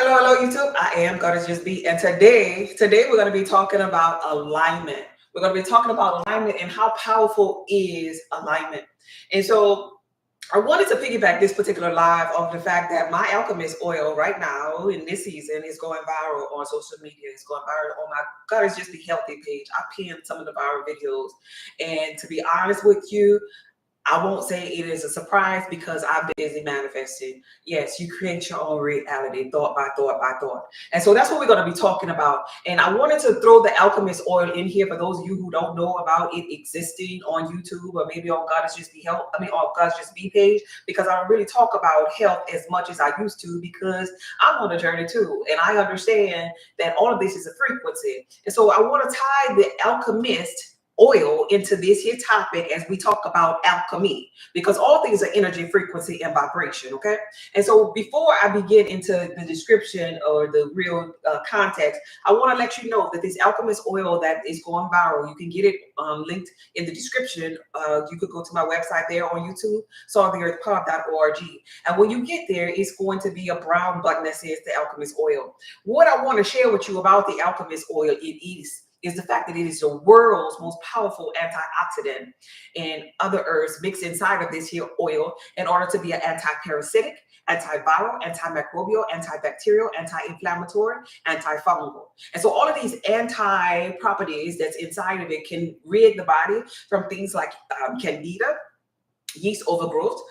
Hello, YouTube. I am Goddess Just Be, and today we're going to be talking about alignment. We're going to be talking about alignment and how powerful is alignment. And so I wanted to piggyback this particular live off the fact that my Alchemist oil right now in this season is going viral on social media. It's going viral on my Goddess Just Be Healthy page. I pinned some of the viral videos, and to be honest with you, I won't say it is a surprise because I've been busy manifesting. Yes, you create your own reality, thought by thought by thought. And so that's what we're going to be talking about. And I wanted to throw the Alchemist oil in here for those of you who don't know about it existing on YouTube or maybe on Goddess Just Be Health. On Goddess Just Be page, because I don't really talk about health as much as I used to because I'm on a journey too. And I understand that all of this is a frequency. And so I want to tie the Alchemist oil into this here topic as we talk about alchemy, because all things are energy, frequency, and vibration. Okay. And so before I begin into the description or the real context, I want to let you know that this Alchemist oil that is going viral, you can get it linked in the description. You could go to my website there on YouTube, salttheearthpub.org. And when you get there, it's going to be a brown button that says the Alchemist oil. What I want to share with you about the Alchemist oil, is the fact that it is the world's most powerful antioxidant and other herbs mixed inside of this here oil in order to be an anti-parasitic, antiviral, antimicrobial, antibacterial, anti-inflammatory, antifungal. And so all of these anti-properties that's inside of it can rid the body from things like candida, yeast overgrowth,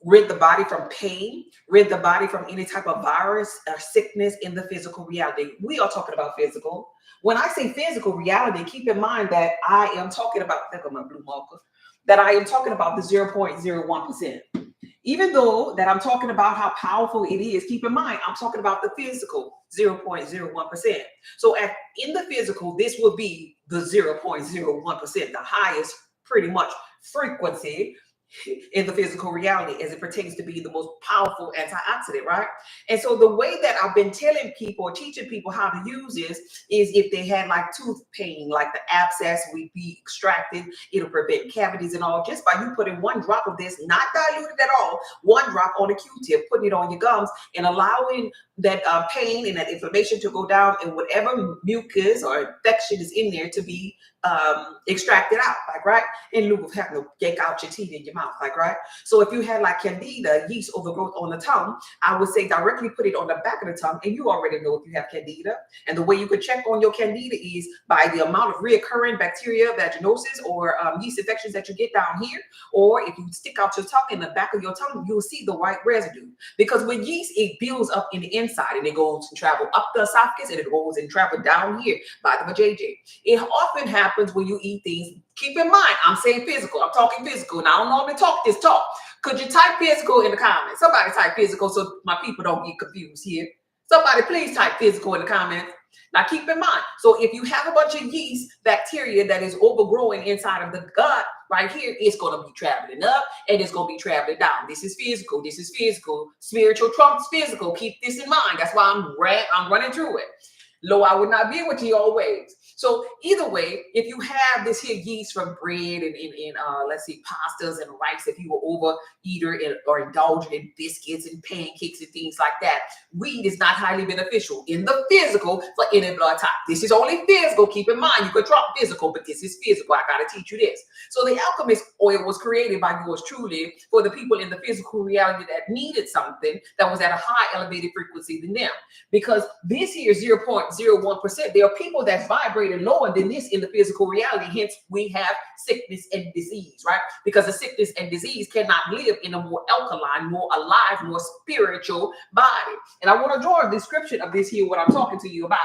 rid the body from pain, rid the body from any type of virus or sickness in the physical reality. We are talking about physical. When I say physical reality, keep in mind that I am talking about, look at my blue marker, that I am talking about the 0.01%. Even though that I'm talking about how powerful it is, keep in mind, I'm talking about the physical 0.01%. So in the physical, this will be the 0.01%, the highest pretty much frequency in the physical reality as it pertains to be the most powerful antioxidant, right? And so the way that I've been telling people or teaching people how to use this is if they had like tooth pain, like the abscess would be extracted, it'll prevent cavities and all, just by you putting one drop of this, not diluted at all, one drop on a Q-tip, putting it on your gums and allowing that pain and that inflammation to go down, and whatever mucus or infection is in there to be extracted out, like, right? In lieu of having to yank out your teeth in your mouth, like, right? So if you had like candida, yeast overgrowth on the tongue, I would say directly put it on the back of the tongue, and you already know if you have candida. And the way you could check on your candida is by the amount of reoccurring bacteria, vaginosis, or yeast infections that you get down here, or if you stick out your tongue in the back of your tongue, you'll see the white residue. Because with yeast, it builds up in the inside, and it goes and travel up the esophagus, and it goes and travel down here by the vajayjay. It often happens when you eat things. Keep in mind, I'm saying physical. I'm talking physical. Now, I don't normally talk this talk. Could you type physical in the comments? Somebody type physical so my people don't get confused here. Somebody please type physical in the comments. Now, keep in mind, so if you have a bunch of yeast bacteria that is overgrowing inside of the gut right here, it's going to be traveling up and it's going to be traveling down. This is physical. This is physical. Spiritual trumps physical. Keep this in mind. That's why I'm running through it. Lo, I would not be with you always. So either way, if you have this here yeast from bread and let's see, pastas and rice, if you were overeater or indulgent in biscuits and pancakes and things like that, wheat is not highly beneficial in the physical for any blood type. This is only physical. Keep in mind, you could drop physical, but this is physical. I got to teach you this. So the Alchemist oil was created by yours truly for the people in the physical reality that needed something that was at a high elevated frequency than them. Because this here is 0.01%. There are people that vibrate lower than this in the physical reality. Hence, we have sickness and disease, right? Because the sickness and disease cannot live in a more alkaline, more alive, more spiritual body. And I want to draw a description of this here, what I'm talking to you about,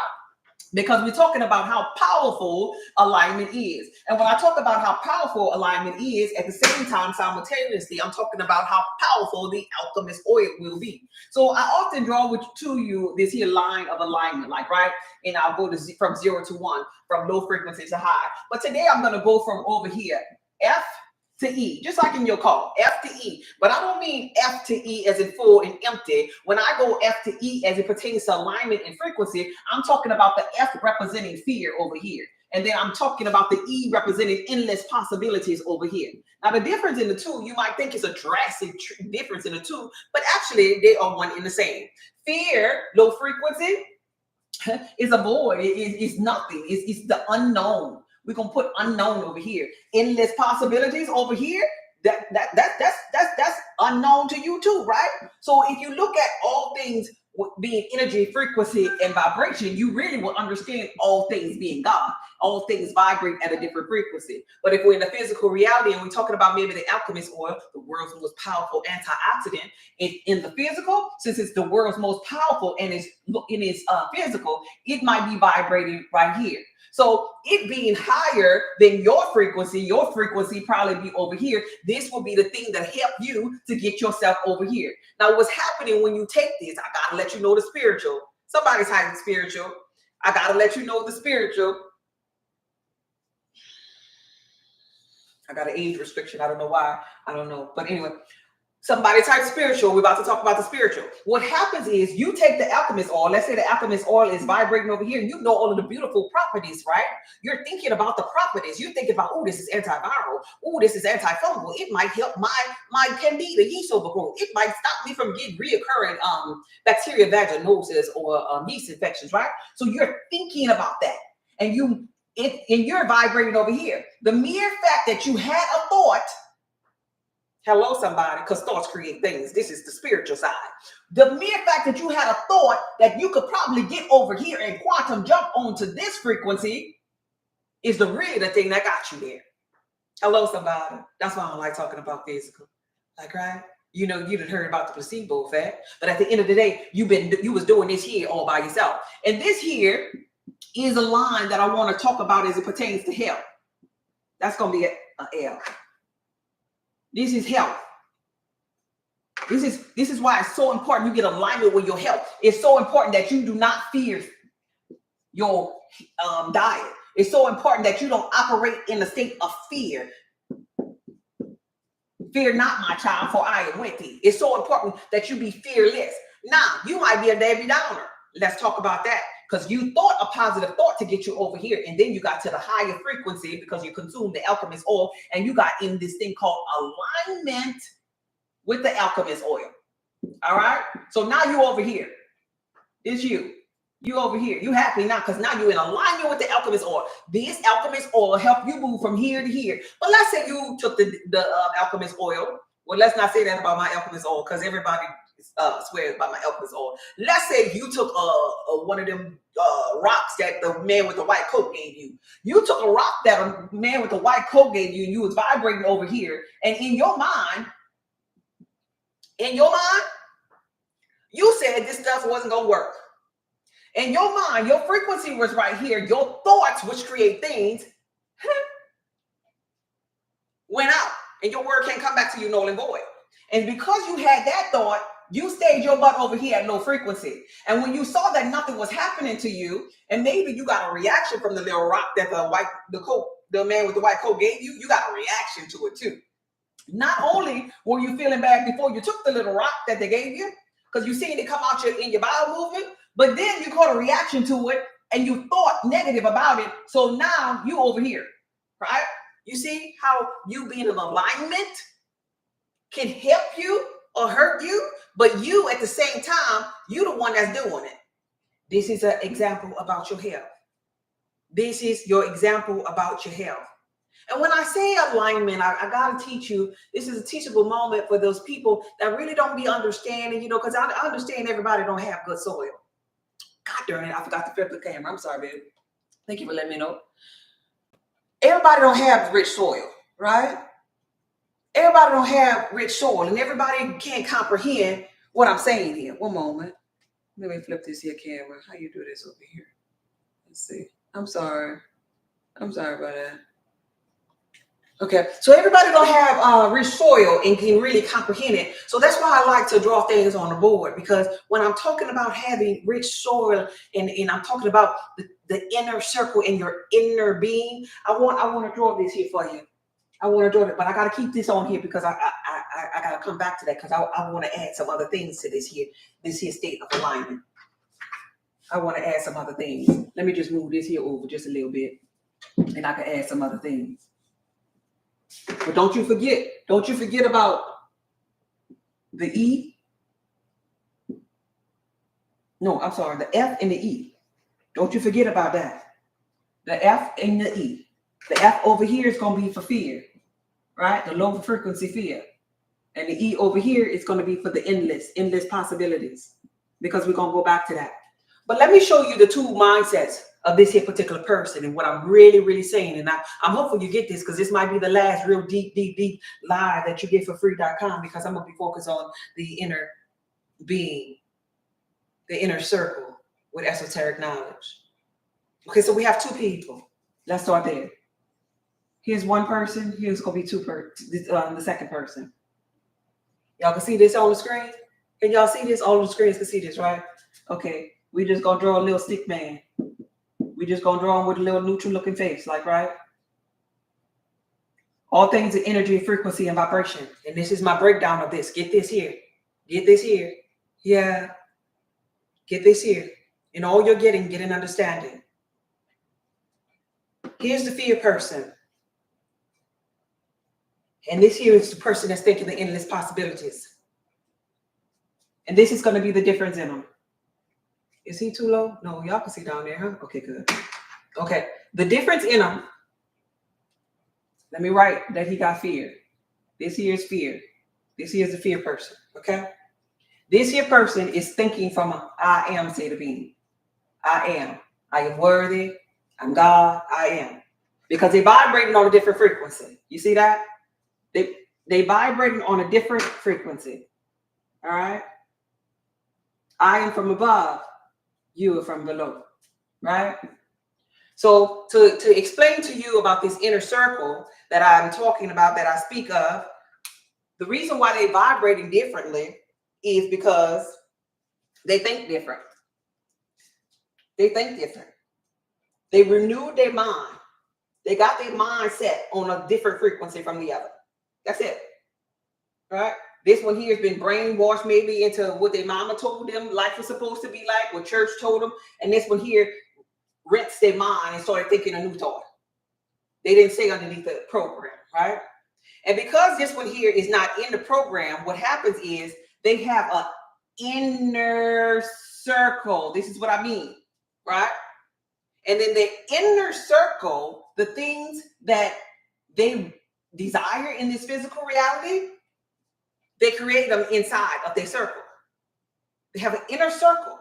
because we're talking about how powerful alignment is. And when I talk about how powerful alignment is, at the same time, simultaneously, I'm talking about how powerful the Alchemist oil will be. So I often draw to you this here line of alignment, like, right? And I'll go to from 0 to 1, from low frequency to high. But today I'm going to go from over here, F to E, just like in your car, F to E. But I don't mean F to E as in full and empty. When I go F to E as it pertains to alignment and frequency, I'm talking about the F representing fear over here. And then I'm talking about the E representing endless possibilities over here. Now, the difference in the two, you might think it's a drastic difference in the two, but actually they are one in the same. Fear, low frequency, is a void. It's nothing. It's the unknown. We're gonna put unknown over here. Endless possibilities over here. That's unknown to you too, right? So if you look at all things being energy, frequency, and vibration, you really will understand all things being God. All things vibrate at a different frequency. But if we're in the physical reality and we're talking about maybe the Alchemist oil, the world's most powerful antioxidant, in the physical, since it's the world's most powerful and it's physical, it might be vibrating right here. So it being higher than your frequency probably be over here. This will be the thing that help you to get yourself over here. Now, what's happening when you take this, I gotta let you know the spiritual. Somebody's hiding spiritual. I gotta let you know the spiritual. I got an age restriction. I don't know why. I don't know. But anyway, somebody type spiritual. We're about to talk about the spiritual. What happens is you take the Alchemist oil. Let's say the Alchemist oil is vibrating over here. You know all of the beautiful properties, right? You're thinking about the properties. You're thinking about, oh, this is antiviral. Oh, this is antifungal. It might help my candida yeast overgrowth. It might stop me from getting reoccurring bacteria vaginosis or yeast infections, right? So you're thinking about that. And you're vibrating over here. The mere fact that you had a thought, hello, somebody, because thoughts create things. This is the spiritual side. The mere fact that you had a thought that you could probably get over here and quantum jump onto this frequency is the thing that got you there. Hello, somebody. That's why I don't like talking about physical. Like, right? You know, you done heard about the placebo effect, but at the end of the day, you was doing this here all by yourself. And this here is a line that I want to talk about as it pertains to health. That's going to be an L. This is health. This is why it's so important you get alignment with your health. It's so important that you do not fear your diet. It's so important that you don't operate in a state of fear. Fear not, my child, for I am with thee. It's so important that you be fearless. Now, you might be a Debbie Downer. Let's talk about that. Because you thought a positive thought to get you over here. And then you got to the higher frequency because you consumed the Alchemist oil. And you got in this thing called alignment with the Alchemist oil. All right. So now you over here. It's you. You over here. You happy now because now you're in alignment with the Alchemist oil. This Alchemist oil help you move from here to here. But let's say you took the Alchemist oil. Well, let's not say that about my Alchemist oil because everybody swears by my Alchemist oil. Let's say you took one of them rocks that the man with the white coat gave you. You took a rock that a man with the white coat gave you, and you was vibrating over here. And in your mind, you said this stuff wasn't gonna work. In your mind, your frequency was right here. Your thoughts, which create things, went out, and your word can't come back to you null and void. And because you had that thought, you stayed your butt over here at low frequency. And when you saw that nothing was happening to you, and maybe you got a reaction from the little rock that the man with the white coat gave you, you got a reaction to it too. Not only were you feeling bad before you took the little rock that they gave you, because you seen it come out in your bowel movement, but then you caught a reaction to it and you thought negative about it. So now you over here, right? You see how you being in alignment can help you or hurt you, but you at the same time, you the one that's doing it. This is an example about your health. This is your example about your health. And when I say alignment, I got to teach you, this is a teachable moment for those people that really don't be understanding, because I understand everybody don't have good soil. God darn it, I forgot to flip the camera. I'm sorry, baby. Thank you for letting me know. Everybody don't have rich soil, right? Everybody don't have rich soil, and everybody can't comprehend what I'm saying here. One moment. Let me flip this here camera. How you do this over here? Let's see. I'm sorry about that. Okay, so everybody don't have rich soil and can really comprehend it. So that's why I like to draw things on the board, because when I'm talking about having rich soil and I'm talking about the inner circle in your inner being, I want to draw this here for you. I want to draw it, but I got to keep this on here because I got to come back to that because I want to add some other things to this here state of alignment. I want to add some other things. Let me just move this here over just a little bit. And I could add some other things. But don't you forget about the E. No, I'm sorry, the F and the E. Don't you forget about that. The F and the E. The F over here is going to be for fear, right? The low frequency fear. And the E over here is going to be for the endless possibilities, because we're going to go back to that. But let me show you the two mindsets of this here particular person and what I'm really saying. And I'm hopeful you get this, because this might be the last real deep live that you get for free.com, because I'm going to be focused on the inner being, the inner circle with esoteric knowledge. Okay, so we have two people. Let's start there. Here's one person. Here's going to be the second person. Y'all can see this on the screen? Can y'all see this? All the screens can see this, right? Okay, we just going to draw a little stick man. We just going to draw him with a little neutral looking face, like, right? All things are energy, frequency, and vibration. And this is my breakdown of this. Get this here. Get this here. Yeah. Get this here. And all you're getting, get an understanding. Here's the fear person. And this here is the person that's thinking the endless possibilities. And this is going to be the difference in them. Is he too low? No, y'all can see down there, huh? Okay, good. Okay, the difference in them. Let me write that he got fear. This here is fear. This here is the fear person, okay? This here person is thinking from a I am state of being. I am. I am worthy. I'm God. I am. Because they're vibrating on a different frequency. You see that? They vibrating on a different frequency. All right? I am from above. You are from below. Right? So to explain to you about this inner circle that I'm talking about, that I speak of, the reason why they're vibrating differently is because they think different. They think different. They renewed their mind. They got their mind set on a different frequency from the other. That's it. Right? This one here has been brainwashed maybe into what their mama told them life was supposed to be like, what church told them. And this one here rinsed their mind and started thinking a new thought. They didn't stay underneath the program, right? And because this one here is not in the program, what happens is they have an inner circle. This is what I mean, right? And then the inner circle, the things that they desire in this physical reality, they create them inside of their circle. They have an inner circle.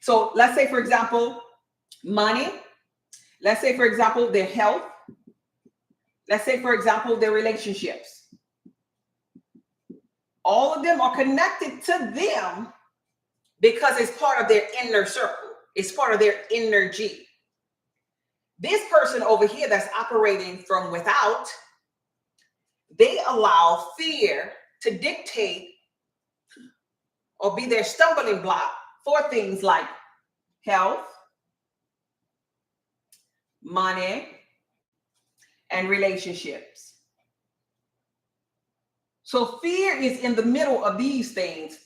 So let's say, for example, money. Let's say, for example, their health. Let's say, for example, their relationships. All of them are connected to them because it's part of their inner circle. It's part of their energy. This person over here that's operating from without, they allow fear to dictate or be their stumbling block for things like health, money, and relationships. So fear is in the middle of these things.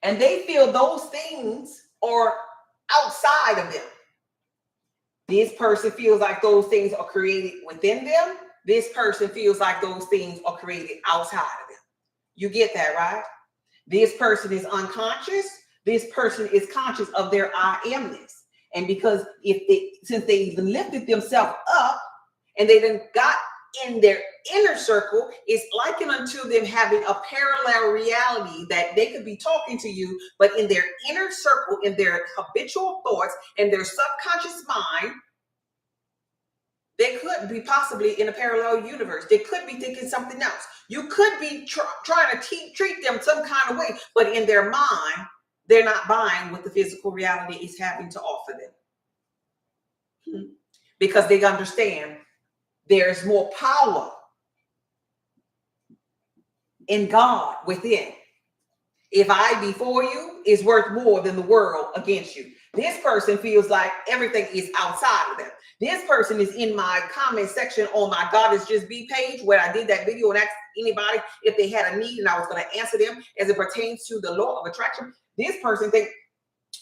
And they feel those things are outside of them. This person feels like those things are created within them. This person feels like those things are created outside of them. You get that, right? This person is unconscious. This person is conscious of their I amness. And because since they even lifted themselves up and they then got in their inner circle, it's likened unto them having a parallel reality that they could be talking to you, but in their inner circle, in their habitual thoughts, in their subconscious mind, they could be possibly in a parallel universe. They could be thinking something else. You could be trying to treat them some kind of way, but in their mind, they're not buying what the physical reality is having to offer them. Because they understand there's more power in God within. If I be for you, is worth more than the world against you. This person feels like everything is outside of them. This person is in my comment section on my God Is Just Be page, where I did that video and asked anybody if they had a need, and I was going to answer them as it pertains to the law of attraction. This person thinks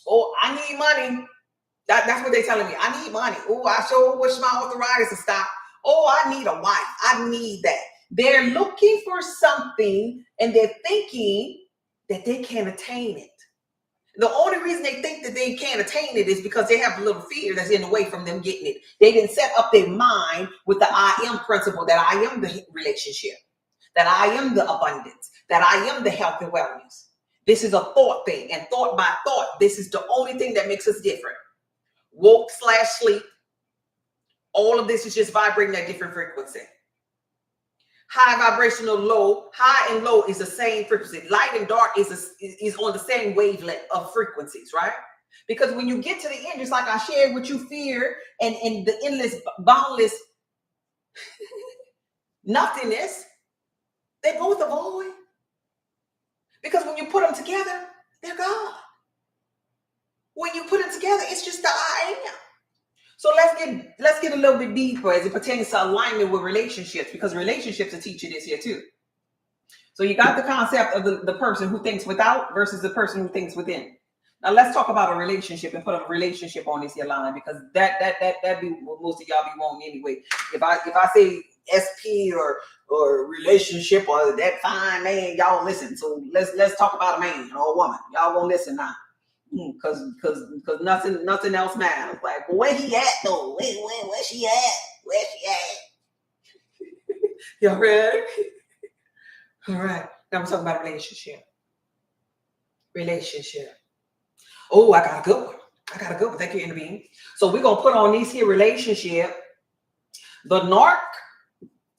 Oh, I need money. That's what they're telling me. I need money. Oh, I sure wish my arthritis to stop. Oh, I need a wife. I need that. They're looking for something and they're thinking that they can't attain it. The only reason they think that they can't attain it is because they have a little fear that's in the way from them getting it. They didn't set up their mind with the I am principle, that I am the relationship, that I am the abundance, that I am the health and wellness. This is a thought thing, and thought by thought, this is the only thing that makes us different. Woke/sleep, all of this is just vibrating at different frequency. High vibrational, low, high and low is the same frequency. Light and dark is on the same wavelength of frequencies, right? Because when you get to the end, just like I shared with you, fear and the endless, boundless nothingness, they both are void. Because when you put them together, they're God. When you put them together, it's just the I am. So let's get a little bit deeper as it pertains to alignment with relationships, because relationships will teach you this here too. So you got the concept of the person who thinks without versus the person who thinks within. Now let's talk about a relationship and put a relationship on this here line, because that be what most of y'all be wanting anyway. If I say SP or relationship or that fine man, y'all listen. So let's talk about a man or a woman. Y'all won't listen now. Because nothing else matters. Like, well, where he at though? Where she at? Where she at? Y'all ready? All right. Now we're talking about relationship. Relationship. Oh, I got a good one. Thank you, intervene. So we're gonna put on these here relationship. The narc.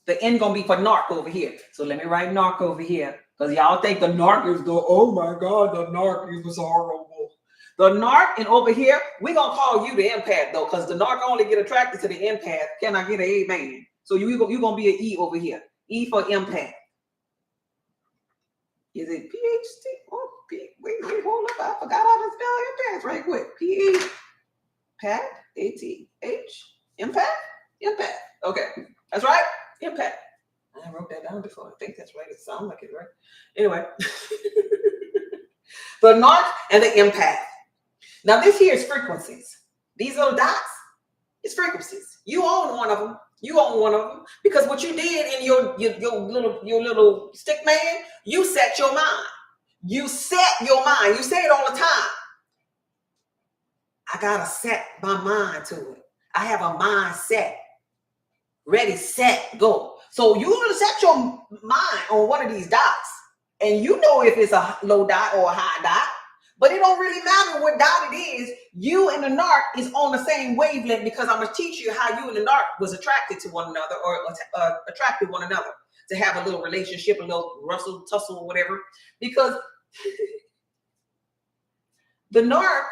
The N gonna be for narc over here. So let me write narc over here, because y'all think the narc is the, oh my God, the narc is horrible. The narc, and over here, we're going to call you the empath, though, because the narc only get attracted to the empath. Can I get an amen? So you're going to be an E over here. E for empath. Is it PhD? Oh, wait, hold up. I forgot how to spell empath right quick. P-A-T-H, A-T-H, empath? Empath. Okay, that's right. Empath. I wrote that down before. I think that's right. It sounds like it, right? Anyway. The narc and the empath. Now, this here is frequencies. These little dots is frequencies. You own one of them. Because what you did in your little stick man, you set your mind. You set your mind. You say it all the time. I gotta set my mind to it. I have a mindset. Ready, set, go. So you gonna set your mind on one of these dots, and you know if it's a low dot or a high dot. But it don't really matter what dot it is. You and the narc is on the same wavelength, because I'm going to teach you how you and the narc was attracted to one another, or attracted one another to have a little relationship, a little rustle, tussle, or whatever. Because the narc,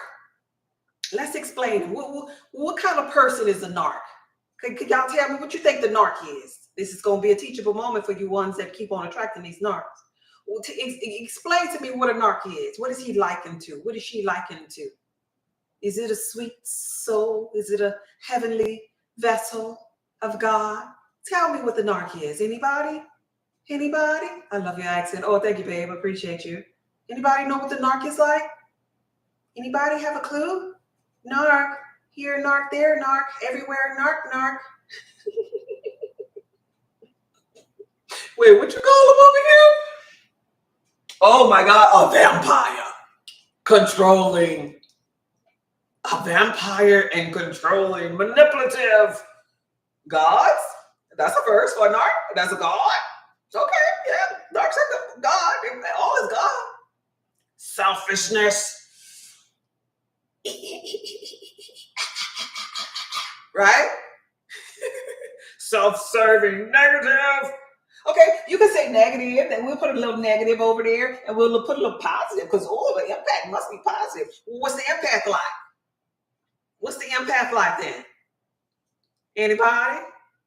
let's explain. What kind of person is the narc? Could y'all tell me what you think the narc is? This is going to be a teachable moment for you ones that keep on attracting these narcs. Explain to me what a narc is. What is he likened to? What is she likened to? Is it a sweet soul? Is it a heavenly vessel of God? Tell me what the narc is. Anybody? I love your accent. Oh, thank you, babe. I appreciate you. Anybody know what the narc is like? Anybody have a clue? Narc. Here, narc. There, narc. Everywhere, narc. Wait, what you call him over here? Oh my God, a vampire. Controlling. A vampire and controlling. Manipulative. Gods? That's a verse for a narc. That's a god. Okay, yeah. Narc's a god. All is God. Selfishness. Right? Self-serving. Negative. Okay, you can say negative, and we'll put a little negative over there, and we'll put a little positive, because the impact must be positive. What's the impact like? What's the empath like then? Anybody?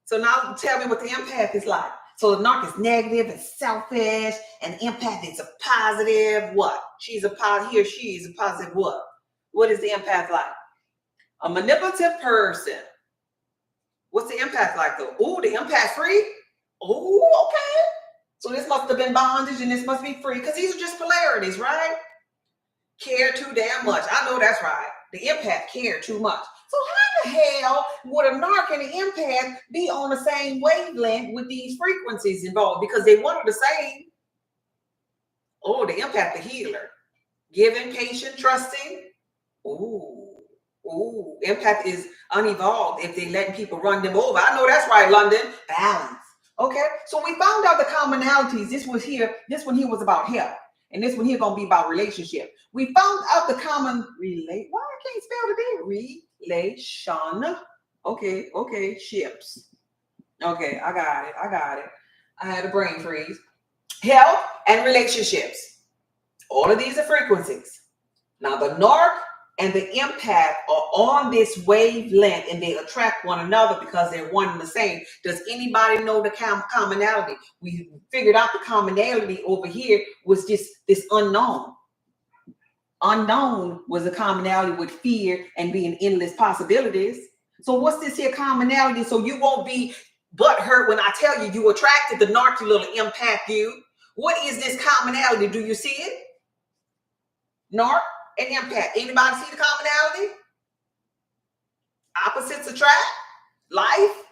So now tell me what the empath is like. So the narc is negative and selfish, and the empath is a positive what? He or she is a positive what? What is the empath like? A manipulative person. What's the empath like though? Oh, the empath free? Oh, okay. So this must have been bondage, and this must be free, because these are just polarities, right? Care too damn much. I know that's right. The empath care too much. So how the hell would a narc and an empath be on the same wavelength with these frequencies involved? Because they one are the same. Oh, the empath, the healer. Giving, patient, trusting. Ooh, empath is unevolved if they letting people run them over. I know that's right, London. Balance. Okay, so we found out the commonalities. This one here was about health. And this one here gonna be about relationship. We found out the common relate. Why I can't spell today? Relation. Okay, ships. Okay, I got it. I had a brain freeze. Health and relationships. All of these are frequencies. Now the narc and the empath are on this wavelength and they attract one another because they're one and the same. Does anybody know the commonality? We figured out the commonality over here was just this unknown. Unknown was a commonality with fear and being endless possibilities. So what's this here commonality? So you won't be butthurt when I tell you attracted the narc, you little empath you. What is this commonality? Do you see it? Narc and empath. Anybody see the commonality? Opposites attract. Life.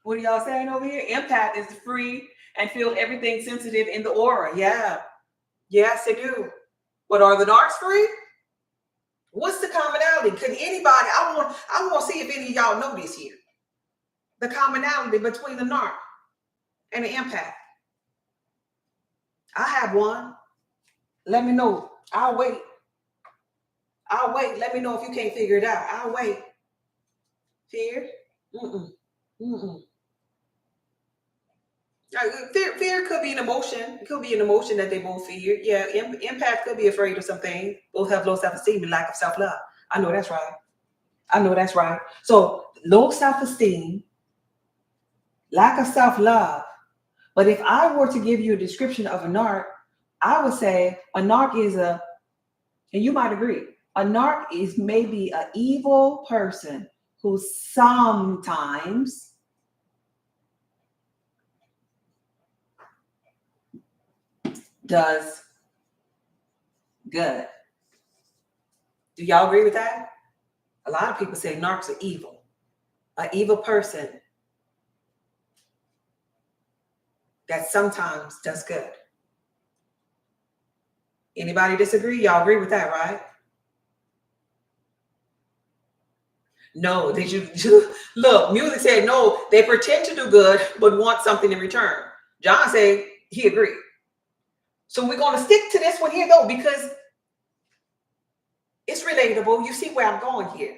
What are y'all saying over here? Empath is free and feel everything sensitive in the aura. Yeah. Yes, they do. But are the narcs free? What's the commonality? Could anybody? I want to see if any of y'all know this here. The commonality between the narc and the empath. I have one. Let me know. I'll wait. Let me know if you can't figure it out. I'll wait. Fear? Fear could be an emotion. It could be an emotion that they both fear. Yeah, empath could be afraid of something. Both have low self-esteem and lack of self-love. I know that's right. So low self-esteem, lack of self-love. But if I were to give you a description of a narc, I would say a narc is and you might agree, a narc is maybe an evil person who sometimes does good. Do y'all agree with that? A lot of people say narcs are evil. An evil person that sometimes does good. Anybody disagree? Y'all agree with that, right? No, they should look, music said no, they pretend to do good, but want something in return. John said he agreed. So we're going to stick to this one here though, because it's relatable. You see where I'm going here.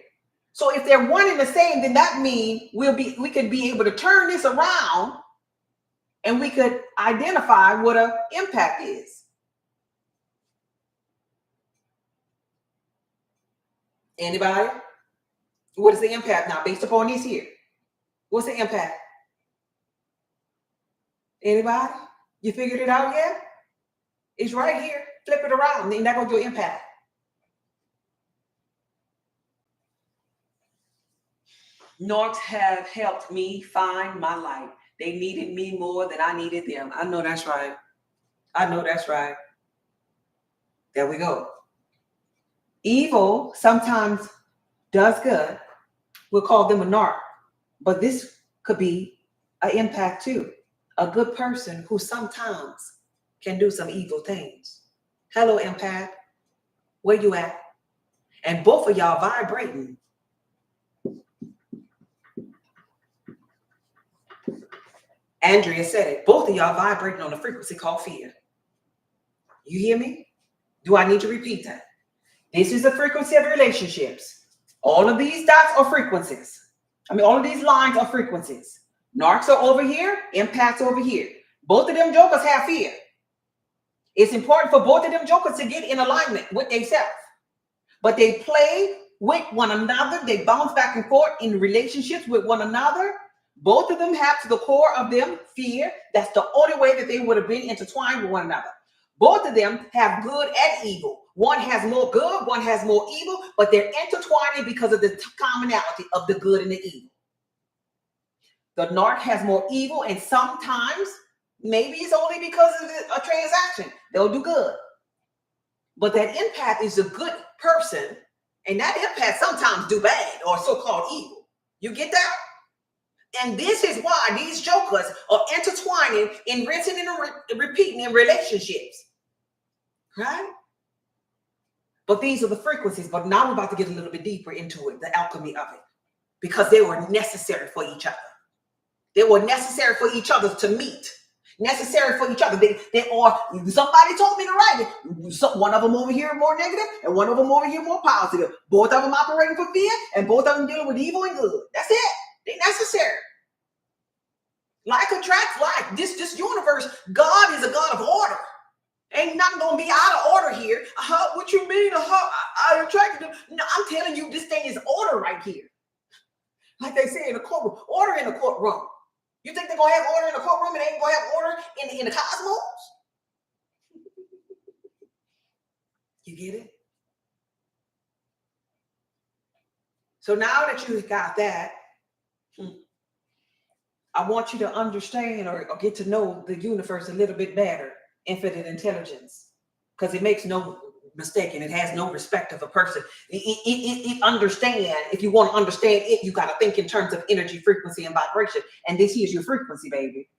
So if they're one and the same, then that means we could be able to turn this around and we could identify what an impact is. Anybody? What is the impact now based upon this here? What's the impact? Anybody? You figured it out yet? It's right here. Flip it around. Then that goes your impact. Narcs have helped me find my light. They needed me more than I needed them. I know that's right. There we go. Evil sometimes does good. We'll call them a narc. But this could be an impact too. A good person who sometimes can do some evil things. Hello, empath. Where you at? And both of y'all vibrating. Andrea said it. Both of y'all vibrating on a frequency called fear. You hear me? Do I need to repeat that? This is the frequency of relationships. All of these dots are frequencies. All of these lines are frequencies. Narcs are over here, empaths over here. Both of them jokers have fear. It's important for both of them jokers to get in alignment with themselves. But they play with one another. They bounce back and forth in relationships with one another. Both of them have to the core of them fear. That's the only way that they would have been intertwined with one another. Both of them have good and evil. One has more good, one has more evil, but they're intertwining because of the commonality of the good and the evil. The narc has more evil, and sometimes maybe it's only because of a transaction. They'll do good. But that empath is a good person, and that empath sometimes do bad or so-called evil. You get that? And this is why these jokers are intertwining and rinsing and repeating in relationships, right? But these are the frequencies. But now we're about to get a little bit deeper into it, the alchemy of it, because they were necessary for each other. They were necessary for each other to meet. Necessary for each other. They are, somebody told me to write it. One of them over here more negative and one of them over here more positive. Both of them operating for fear and both of them dealing with evil and good. That's it. They're necessary. Like attracts like. This universe, God is a God of order. Ain't nothing gonna be out of order here. What you mean? I attracted them. No, I'm telling you, this thing is order right here. Like they say in the courtroom, order in the courtroom. You think they're gonna have order in the courtroom and they ain't gonna have order in the cosmos? You get it? So now that you got that, I want you to understand or get to know the universe a little bit better. Infinite intelligence, because it makes no mistake and it has no respect of a person. It understand. If you want to understand it, you got to think in terms of energy, frequency, and vibration. And this here's your frequency, baby.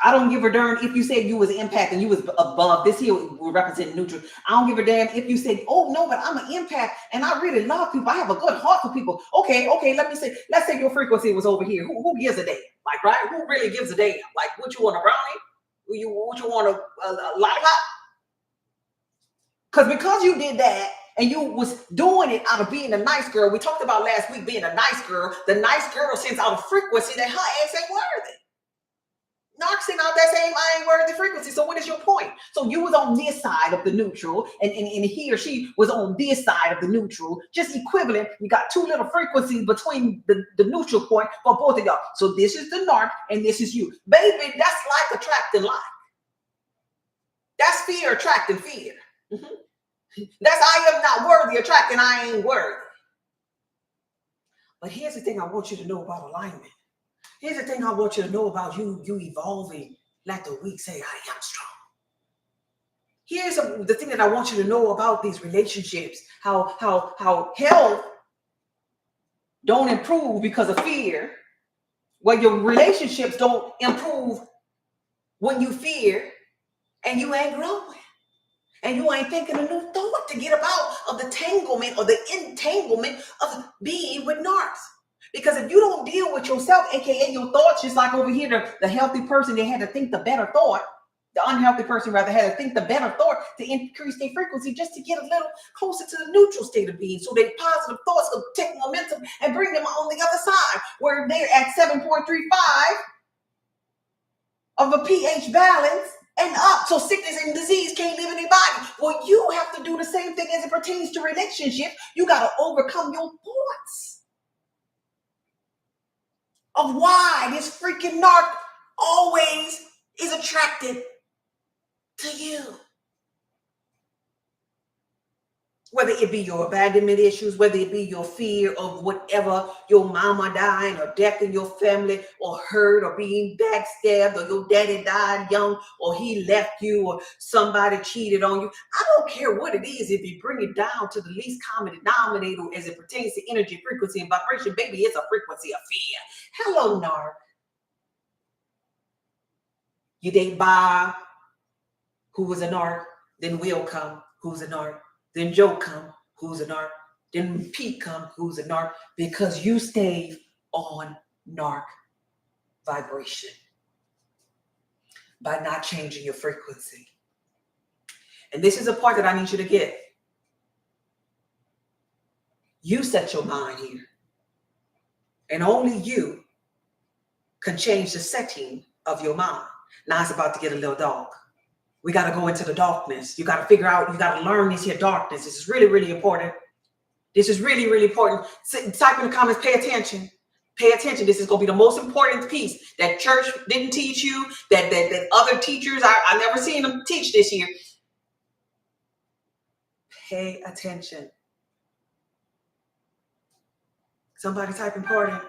I don't give a darn if you said you was empath and you was above. This here will represent neutral. I don't give a damn if you say, oh no, but I'm an empath and I really love people. I have a good heart for people. Okay, let's say your frequency was over here. Who gives a damn? Like, right? Who really gives a damn? Like, what you want, a brownie? What you want, a lollipop? Because you did that and you was doing it out of being a nice girl. We talked about last week being a nice girl. The nice girl sends out a frequency that her ass ain't worthy. Narc sent out that same I ain't worthy frequency. So what is your point? So you was on this side of the neutral and he or she was on this side of the neutral. Just equivalent. You got two little frequencies between the neutral point for both of y'all. So this is the narc and this is you. Baby, that's like attracting like. That's fear attracting fear. That's I am not worthy attracting I ain't worthy. But here's the thing I want you to know about alignment. Here's the thing I want you to know about you evolving. Like the weak say, I am strong. Here's the thing that I want you to know about these relationships. How health don't improve because of fear. Well, your relationships don't improve when you fear and you ain't growing. And you ain't thinking a new thought to get about of the tanglement or the entanglement of being with narcs. Because if you don't deal with yourself, aka your thoughts, just like over here, the healthy person, they had to think the better thought. The unhealthy person rather had to think the better thought to increase their frequency just to get a little closer to the neutral state of being. So their positive thoughts will take momentum and bring them on the other side, where they're at 7.35 of a pH balance. And up, so sickness and disease can't live in their body. Well, you have to do the same thing as it pertains to relationships. You got to overcome your thoughts of why this freaking narc always is attracted to you. Whether it be your abandonment issues, whether it be your fear of whatever, your mama dying or death in your family or hurt or being backstabbed or your daddy died young or he left you or somebody cheated on you. I don't care what it is. If you bring it down to the least common denominator as it pertains to energy, frequency, and vibration, baby, it's a frequency of fear. Hello, narc. You date Bob, who was a narc, then Will come, who's a narc. Then Joe come, who's a narc. Then Pete come, who's a narc, because you stay on narc vibration by not changing your frequency. And this is a part that I need you to get. You set your mind here. And only you can change the setting of your mind. Now it's about to get a little dark. We got to go into the darkness. You got to figure out, you got to learn this here darkness. This is really, really important. This is really, really important. Type in the comments, pay attention. Pay attention. This is going to be the most important piece that church didn't teach you, that other teachers, I never seen them teach this here. Pay attention. Somebody type important.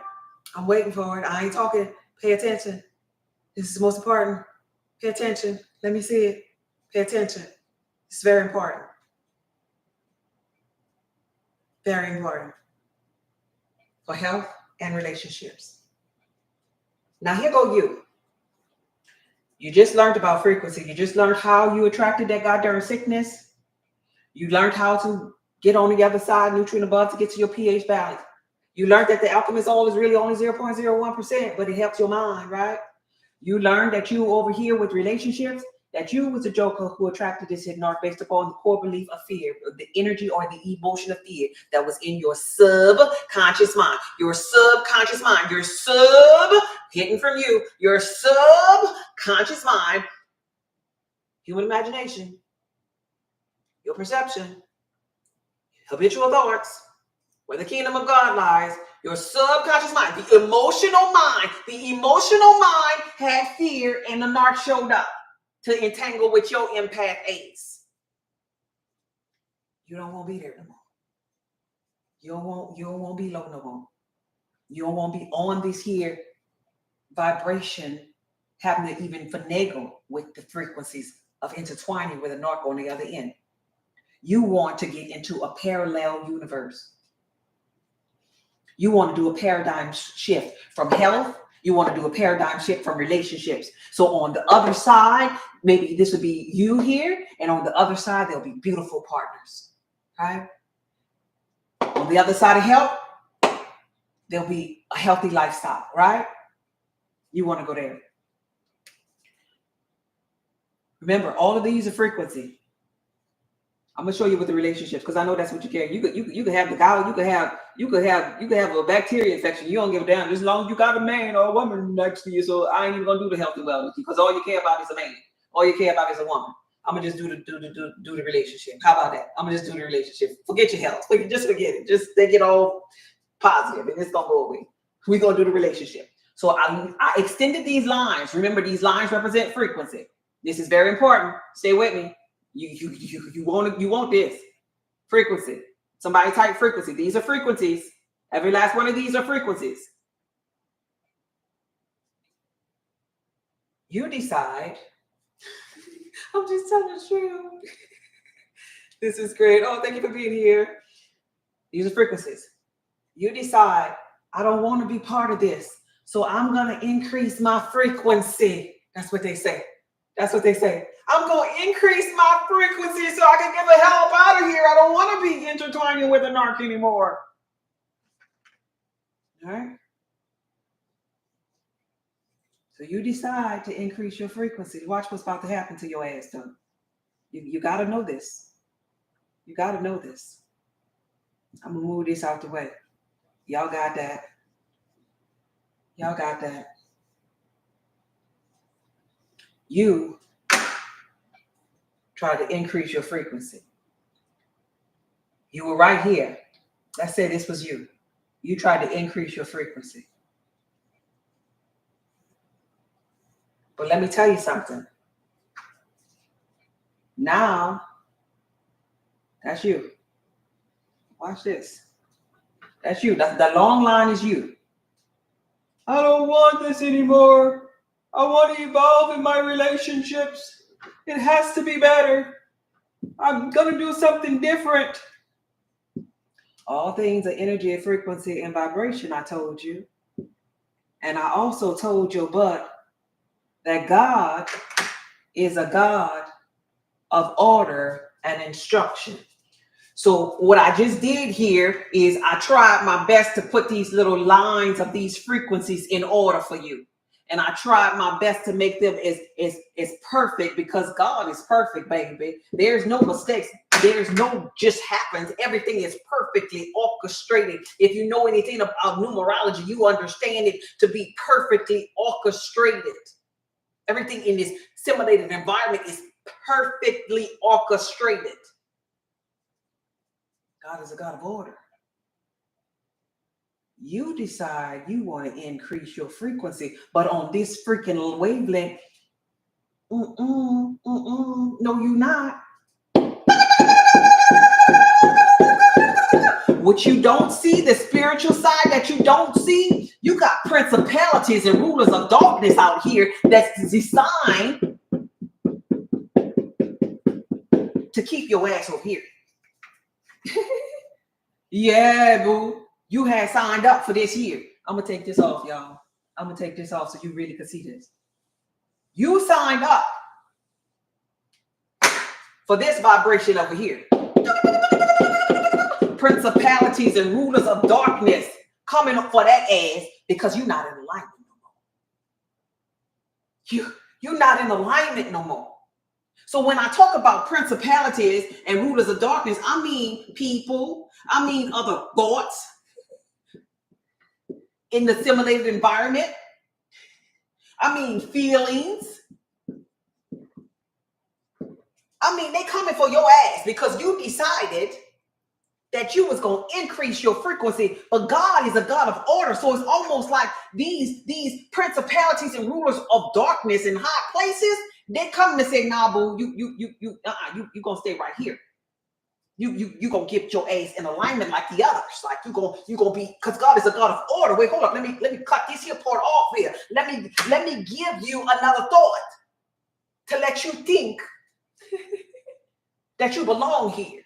I'm waiting for it. I ain't talking. Pay attention. This is the most important. Pay attention. Let me see it. Pay attention. It's very important. Very important for health and relationships. Now here go you. You just learned about frequency. You just learned how you attracted that goddamn sickness. You learned how to get on the other side, nutrient above, to get to your pH balance. You learned that the Alchemist oil is really only 0.01%, but it helps your mind, right? You learned that you over here with relationships, that you was a joker who attracted this hidden arc based upon the core belief of fear, the energy or the emotion of fear that was in your subconscious mind. Your subconscious mind, hidden from you, your subconscious mind, human imagination, your perception, habitual thoughts, where the kingdom of God lies, your subconscious mind, the emotional mind had fear, and the narc showed up to entangle with your empath ace. You don't want to be there no more. You don't want to be low no more. You don't want to be on this here vibration, having to even finagle with the frequencies of intertwining with a narc on the other end. You want to get into a parallel universe. You want to do a paradigm shift from health. You want to do a paradigm shift from relationships. So on the other side, maybe this would be you here, and on the other side, there'll be beautiful partners, right? On the other side of health, there'll be a healthy lifestyle, right? You want to go there. Remember, all of these are frequency. I'm gonna show you with the relationships, because I know that's what you care. You could have the gout, you could have a bacteria infection. You don't give a damn as long as you got a man or a woman next to you. So I ain't even gonna do the healthy wellness, because all you care about is a man. All you care about is a woman. I'm gonna just do the relationship. How about that? I'm gonna just do the relationship. Forget your health. Just forget it. Just think it all positive, and it's gonna go away. We're gonna do the relationship. So I extended these lines. Remember, these lines represent frequency. This is very important. Stay with me. You want this frequency. Somebody type frequency. These are frequencies. Every last one of these are frequencies. You decide. I'm just telling the truth. This is great. Oh, thank you for being here. These are frequencies. You decide, I don't want to be part of this, so I'm going to increase my frequency. That's what they say. That's what they say. I'm going to increase my frequency so I can get the hell up out of here. I don't want to be intertwining with a narc anymore. All right? So you decide to increase your frequency. Watch what's about to happen to your ass, though. You got to know this. You got to know this. I'm going to move this out the way. Y'all got that. Y'all got that. You try to increase your frequency. You were right here. Let's say this was you. You tried to increase your frequency. But let me tell you something. Now, that's you. Watch this. That's you. The long line is you. I don't want this anymore. I want to evolve in my relationships. It has to be better. I'm going to do something different. All things are energy and frequency and vibration, I told you. And I also told your butt that God is a God of order and instruction. So what I just did here is I tried my best to put these little lines of these frequencies in order for you. And I tried my best to make them as perfect, because God is perfect, baby. There's no mistakes. There's no just happens. Everything is perfectly orchestrated. If you know anything about numerology, you understand it to be perfectly orchestrated. Everything in this simulated environment is perfectly orchestrated. God is a God of order. You decide you want to increase your frequency, but on this freaking wavelength, no, you're not. What you don't see, the spiritual side that you don't see, you got principalities and rulers of darkness out here that's designed to keep your ass over here. Yeah, boo. You had signed up for this year. I'm going to take this off, y'all. I'm going to take this off so you really can see this. You signed up for this vibration over here. Principalities and rulers of darkness coming up for that ass because you're not in alignment no more. You're not in alignment no more. So when I talk about principalities and rulers of darkness, I mean people, I mean other thoughts in the simulated environment. I mean feelings. I mean, they coming for your ass because you decided that you was going to increase your frequency, but God is a God of order. So it's almost like these principalities and rulers of darkness in high places, they come to say, nah, boo, you gonna stay right here. You gonna get your ass in alignment like the others. Like you gonna be, because God is a God of order. Wait, hold up. Let me cut this here part off here. Let me give you another thought to let you think that you belong here.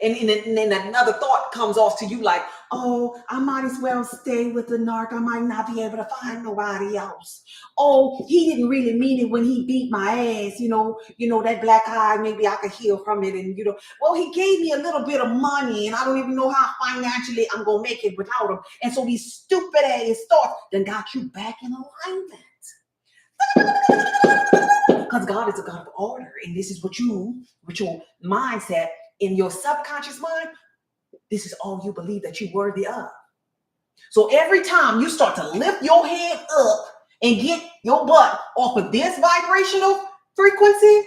And then another thought comes off to you like, oh, I might as well stay with the narc. I might not be able to find nobody else. Oh, he didn't really mean it when he beat my ass. You know, that black eye, maybe I could heal from it. And, well, he gave me a little bit of money and I don't even know how financially I'm going to make it without him. And so these stupid ass thoughts then got you back in alignment. Because God is a God of order. And this is what with your mindset, in your subconscious mind, this is all you believe that you're worthy of. So every time you start to lift your head up and get your butt off of this vibrational frequency,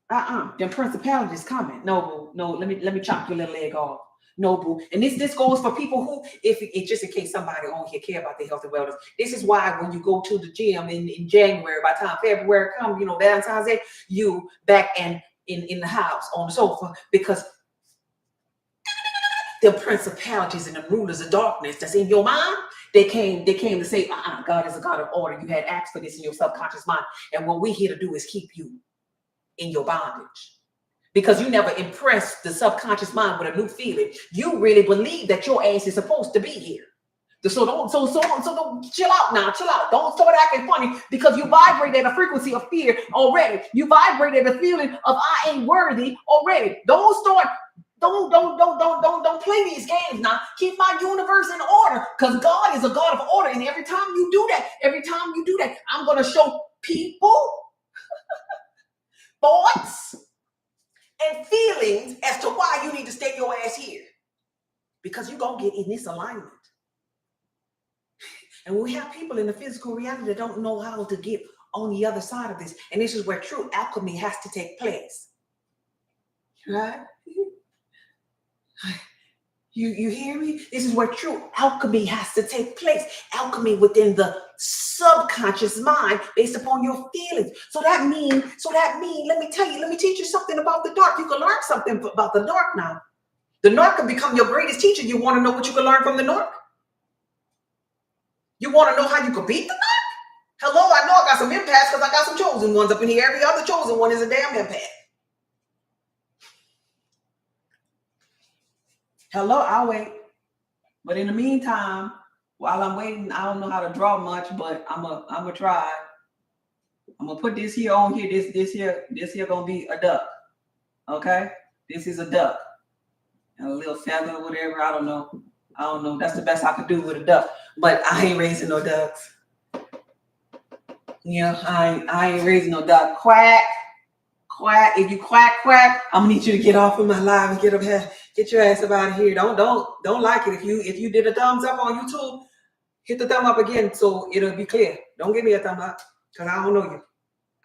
them principalities coming. No, let me chop your little leg off. No, boo. And this goes for people who, if just in case somebody on here care about their health and wellness. This is why when you go to the gym in January, by the time February comes, Valentine's Day, you back and in the house on the sofa, because the principalities and the rulers of darkness that's in your mind, they came to say, God is a God of order. You had asked for this in your subconscious mind. And what we're here to do is keep you in your bondage. Because you never impressed the subconscious mind with a new feeling. You really believe that your ass is supposed to be here. So don't chill out now. Chill out. Don't start acting funny because you vibrate at a frequency of fear already. You vibrate at a feeling of I ain't worthy already. Don't play these games now. Keep my universe in order, because God is a God of order. And every time you do that, I'm gonna show people thoughts and feelings as to why you need to stay your ass here. Because you're gonna get in this alignment. And we have people in the physical reality that don't know how to get on the other side of this. And this is where true alchemy has to take place. Right? You hear me? This is where true alchemy has to take place. Alchemy within the subconscious mind based upon your feelings. So that means, let me teach you something about the dark. You can learn something about the dark now. The narc can become your greatest teacher. You want to know what you can learn from the narc? You want to know how you can beat the narc? Hello, I know I got some empaths because I got some chosen ones up in here. Every other chosen one is a damn empath. Hello, I'll wait. But in the meantime, while I'm waiting, I don't know how to draw much, but I'm gonna try. I'm gonna put this here on here. This here gonna be a duck. Okay? This is a duck. And a little feather or whatever. I don't know. That's the best I could do with a duck. But I ain't raising no ducks. I ain't raising no duck. Quack. Quack. If you quack, I'm gonna need you to get off of my live and get your ass up out of here. Don't like it. If you did a thumbs up on YouTube, hit the thumb up again so it'll be clear. Don't give me a thumb up because I don't know you.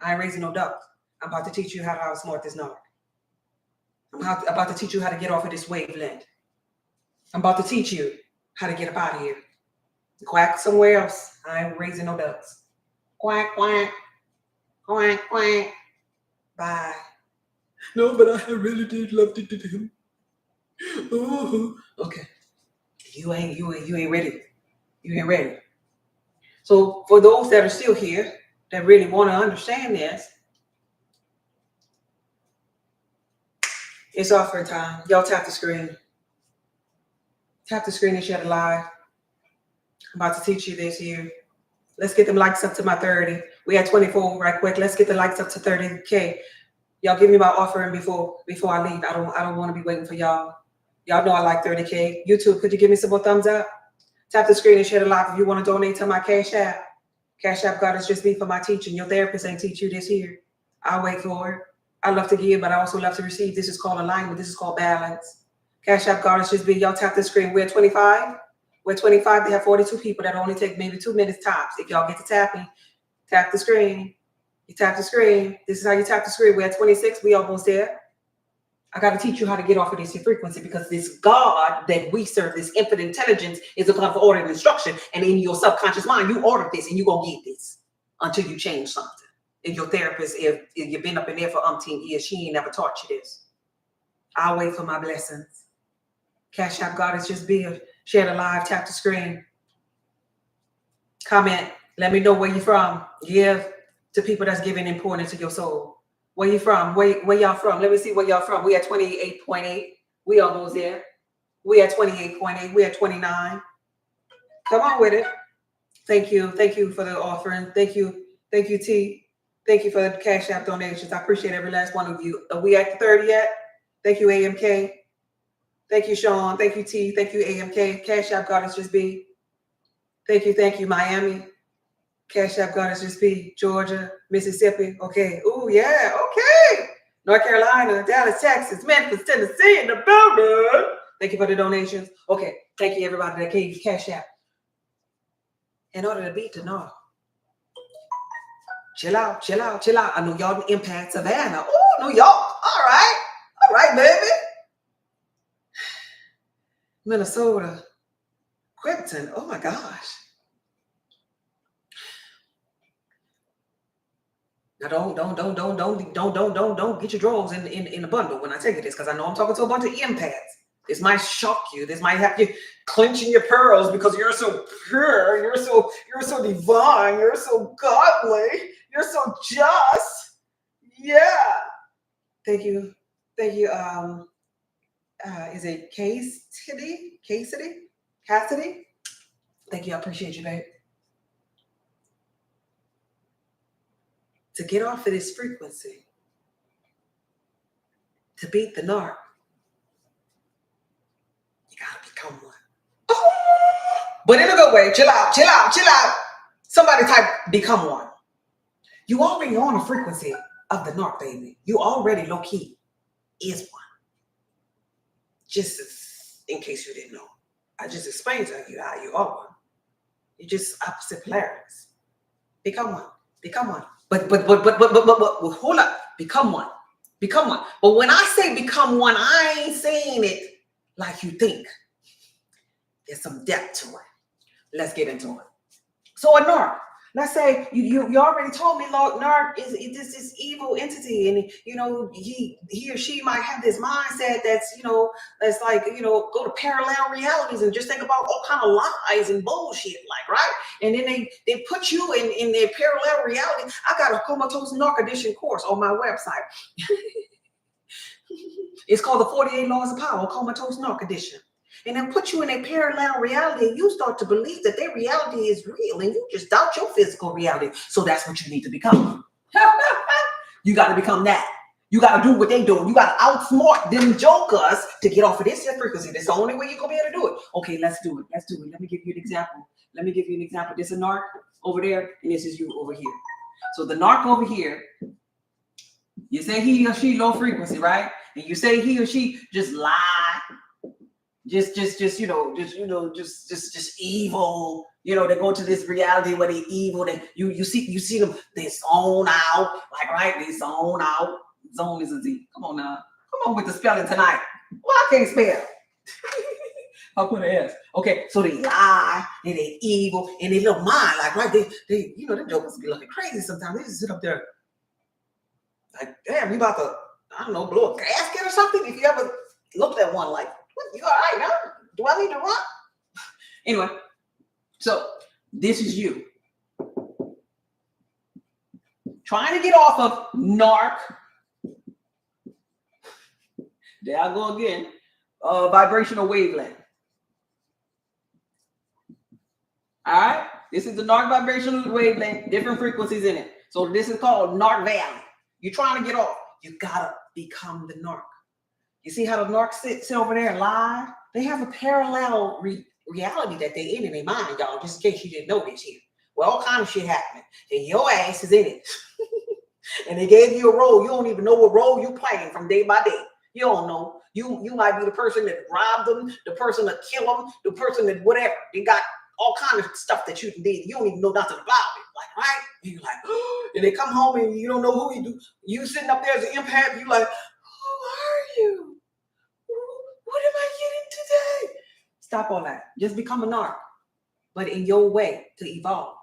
I ain't raising no ducks. I'm about to teach you how to outsmart this narc. I'm about to teach you how to get off of this wavelength. I'm about to teach you how to get up out of here. Quack somewhere else. I ain't raising no ducks. Quack, quack. Quack, quack. Bye. No, but I really did love to do him. Oh, okay. You ain't ready. You ain't ready. So for those that are still here, that really want to understand this, It's offering time. Y'all tap the screen. Tap the screen and share the live. I'm about to teach you this here. Let's get them likes up to my 30. We had 24 right quick. Let's get the likes up to 30K. Y'all give me my offering before I leave. I don't want to be waiting for y'all. Y'all know I like 30K. YouTube, could you give me some more thumbs up? Tap the screen and share the live if you want to donate to my Cash App. Cash App God is just me for my teaching. Your therapist ain't teach you this here. I'll wait for it. I love to give, but I also love to receive. This is called alignment. This is called balance. Cash App God is just me. Y'all tap the screen. We're 25. We're 25. They have 42 people that only take maybe 2 minutes tops. If y'all get to tapping, tap the screen. You tap the screen. This is how you tap the screen. We're at 26. We almost there. I got to teach you how to get off of this frequency, because this God that we serve, this infinite intelligence, is a God of order and instruction. And in your subconscious mind, you ordered this and you're going to get this until you change something. If your therapist, if you've been up in there for umpteen years, she ain't never taught you this. I'll wait for my blessings. Cash App God is just be. Share the live, tap the screen. Comment. Let me know where you're from. Give to people that's giving importance to your soul. Where you from? Where y'all from? Let me see where y'all from. We at 28.8. We almost there. We at 28.8. We at 29. Come on with it. Thank you. Thank you for the offering. Thank you. Thank you, T. Thank you for the Cash App donations. I appreciate every last one of you. Are we at the 30 yet? Thank you, AMK. Thank you, Sean. Thank you, T. Thank you, AMK. Cash App God is just be. Thank you, Miami. Cash App God is just be. Georgia, Mississippi. Okay. Oh, yeah. Okay. North Carolina, Dallas, Texas, Memphis, Tennessee in the building. Thank you for the donations. Okay. Thank you, everybody that gave Cash App. In order to beat the north. Chill out, chill out, chill out. I know y'all in Impact, Savannah. Oh, New York. All right. All right, baby. Minnesota. Quentin. Oh my gosh. Now don't get your drawers in the bundle when I take it this, because I know I'm talking to a bunch of empaths. This might shock you. This might have you clenching your pearls because you're so pure, you're so divine, you're so godly, you're so just. Yeah. Thank you. Thank you. Is it Cassidy? Cassidy? Thank you. I appreciate you, babe. To get off of this frequency, to beat the narc, you gotta become one. But in a good way. Chill out, chill out, chill out. Somebody type become one. You already on a frequency of the narc, baby. You already low key is one. Just in case you didn't know, I just explained to you how you are one. You're just opposite polarities. Become one. Become one. But hold up. Become one. Become one. But when I say become one, I ain't saying it like you think. There's some depth to it. Let's get into it. So a narc. Let's say you already told me, Lord, narc is this evil entity, and he or she might have this mindset that's that's like go to parallel realities and just think about all kind of lies and bullshit, like, right? And then they put you in their parallel reality. I got a comatose narc edition course on my website. It's called the 48 Laws of Power, comatose narc edition. And then put you in a parallel reality, and you start to believe that their reality is real, and you just doubt your physical reality. So that's what you need to become. You got to become that. You got to do what they do. You got to outsmart them jokers to get off of this frequency. That's the only way you're going to be able to do it. Okay, let's do it. Let's do it. Let me give you an example. This is a narc over there, and this is you over here. So the narc over here, you say he or she low frequency, right? And you say he or she just lie. Just evil. They go to this reality where they evil. They you see them. They zone out, like, right? They zone out. Zone is a Z. Come on now. Come on with the spelling tonight. Well, I can't spell. I'll put an S. Okay, so they lie and they evil and they little mind, like, right? They them jokers be looking crazy sometimes. They just sit up there like, damn, you about to, I don't know, blow a gasket or something. If you ever looked at one like, you all right now? Do I need to run? Anyway, so this is you trying to get off of narc. There I go again. Vibrational wavelength. All right. This is the narc vibrational wavelength, different frequencies in it. So this is called narc valley. You're trying to get off. You gotta become the narc. You see how the narc sit over there and lie? They have a parallel reality that they in their mind, y'all, just in case you didn't know this here. Well, all kind of shit happening. And your ass is in it. And they gave you a role. You don't even know what role you're playing from day by day. You don't know. You might be the person that robbed them, the person that killed them, the person that whatever. They got all kind of stuff that you did. You don't even know nothing about it. Like, right? You're like, and they come home and you don't know who you do. You sitting up there as an empath, you like, who are you? What am I getting today? Stop all that. Just become a narc, but in your way to evolve.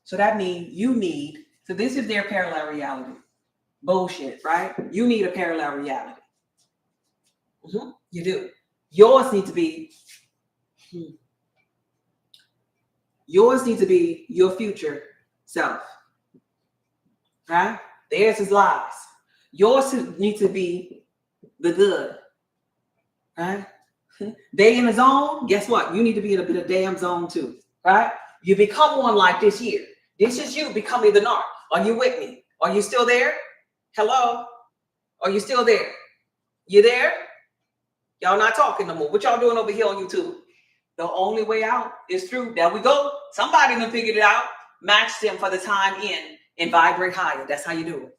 So that means you need, so this is their parallel reality. Bullshit, right? You need a parallel reality. You do. Yours needs to be your future self. Right? Theirs is lies. Yours needs to be the good. Right? They in the zone, guess what? You need to be in a bit of damn zone too. Right? You become one like this year. This is you becoming the narc. Are you with me? Are you still there? Hello? Are you still there? You there? Y'all not talking no more. What y'all doing over here on YouTube? The only way out is through. There we go. Somebody done figured it out. Match them for the time in and vibrate higher. That's how you do it.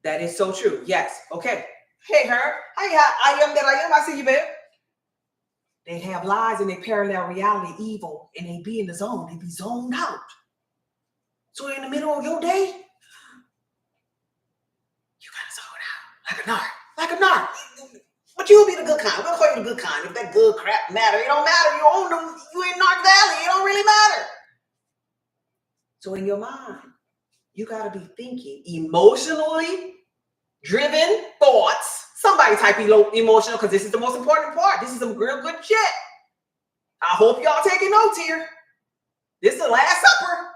That is so true. Yes. Okay. Hey, her. I am that I am. I see you, babe. They have lies in their parallel reality, evil, and they be in the zone. They be zoned out. So in the middle of your day, you gotta zone out like a narc. Like a narc. But you'll be the good kind. We'll call you the good kind. If that good crap matter, it don't matter. You own them. You in Narc Valley. It don't really matter. So in your mind, you gotta be thinking emotionally driven thoughts. Somebody type emotional because this is the most important part. This is some real good shit. I hope y'all taking notes here. This is the Last Supper.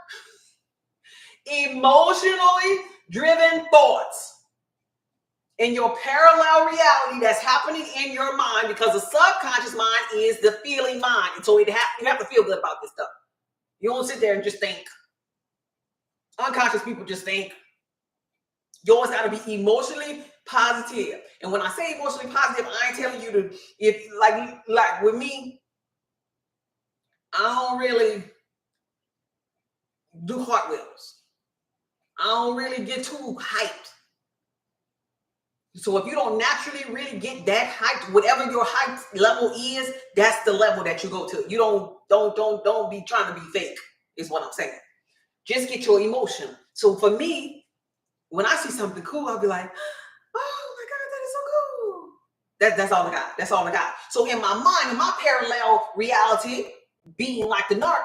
Emotionally driven thoughts in your parallel reality that's happening in your mind, because the subconscious mind is the feeling mind. And so you have to feel good about this stuff. You don't sit there and just think. Unconscious people just think. Yours got to be emotionally positive. And when I say emotionally positive, I ain't telling you to, if like with me, I don't really do cartwheels. I don't really get too hyped. So if you don't naturally really get that hyped, whatever your hype level is, that's the level that you go to. You don't be trying to be fake, is what I'm saying. Just get your emotion. So for me, when I see something cool, I'll be like, oh my God, that is so cool. That's all I got. That's all I got. So in my mind, in my parallel reality, being like the narc,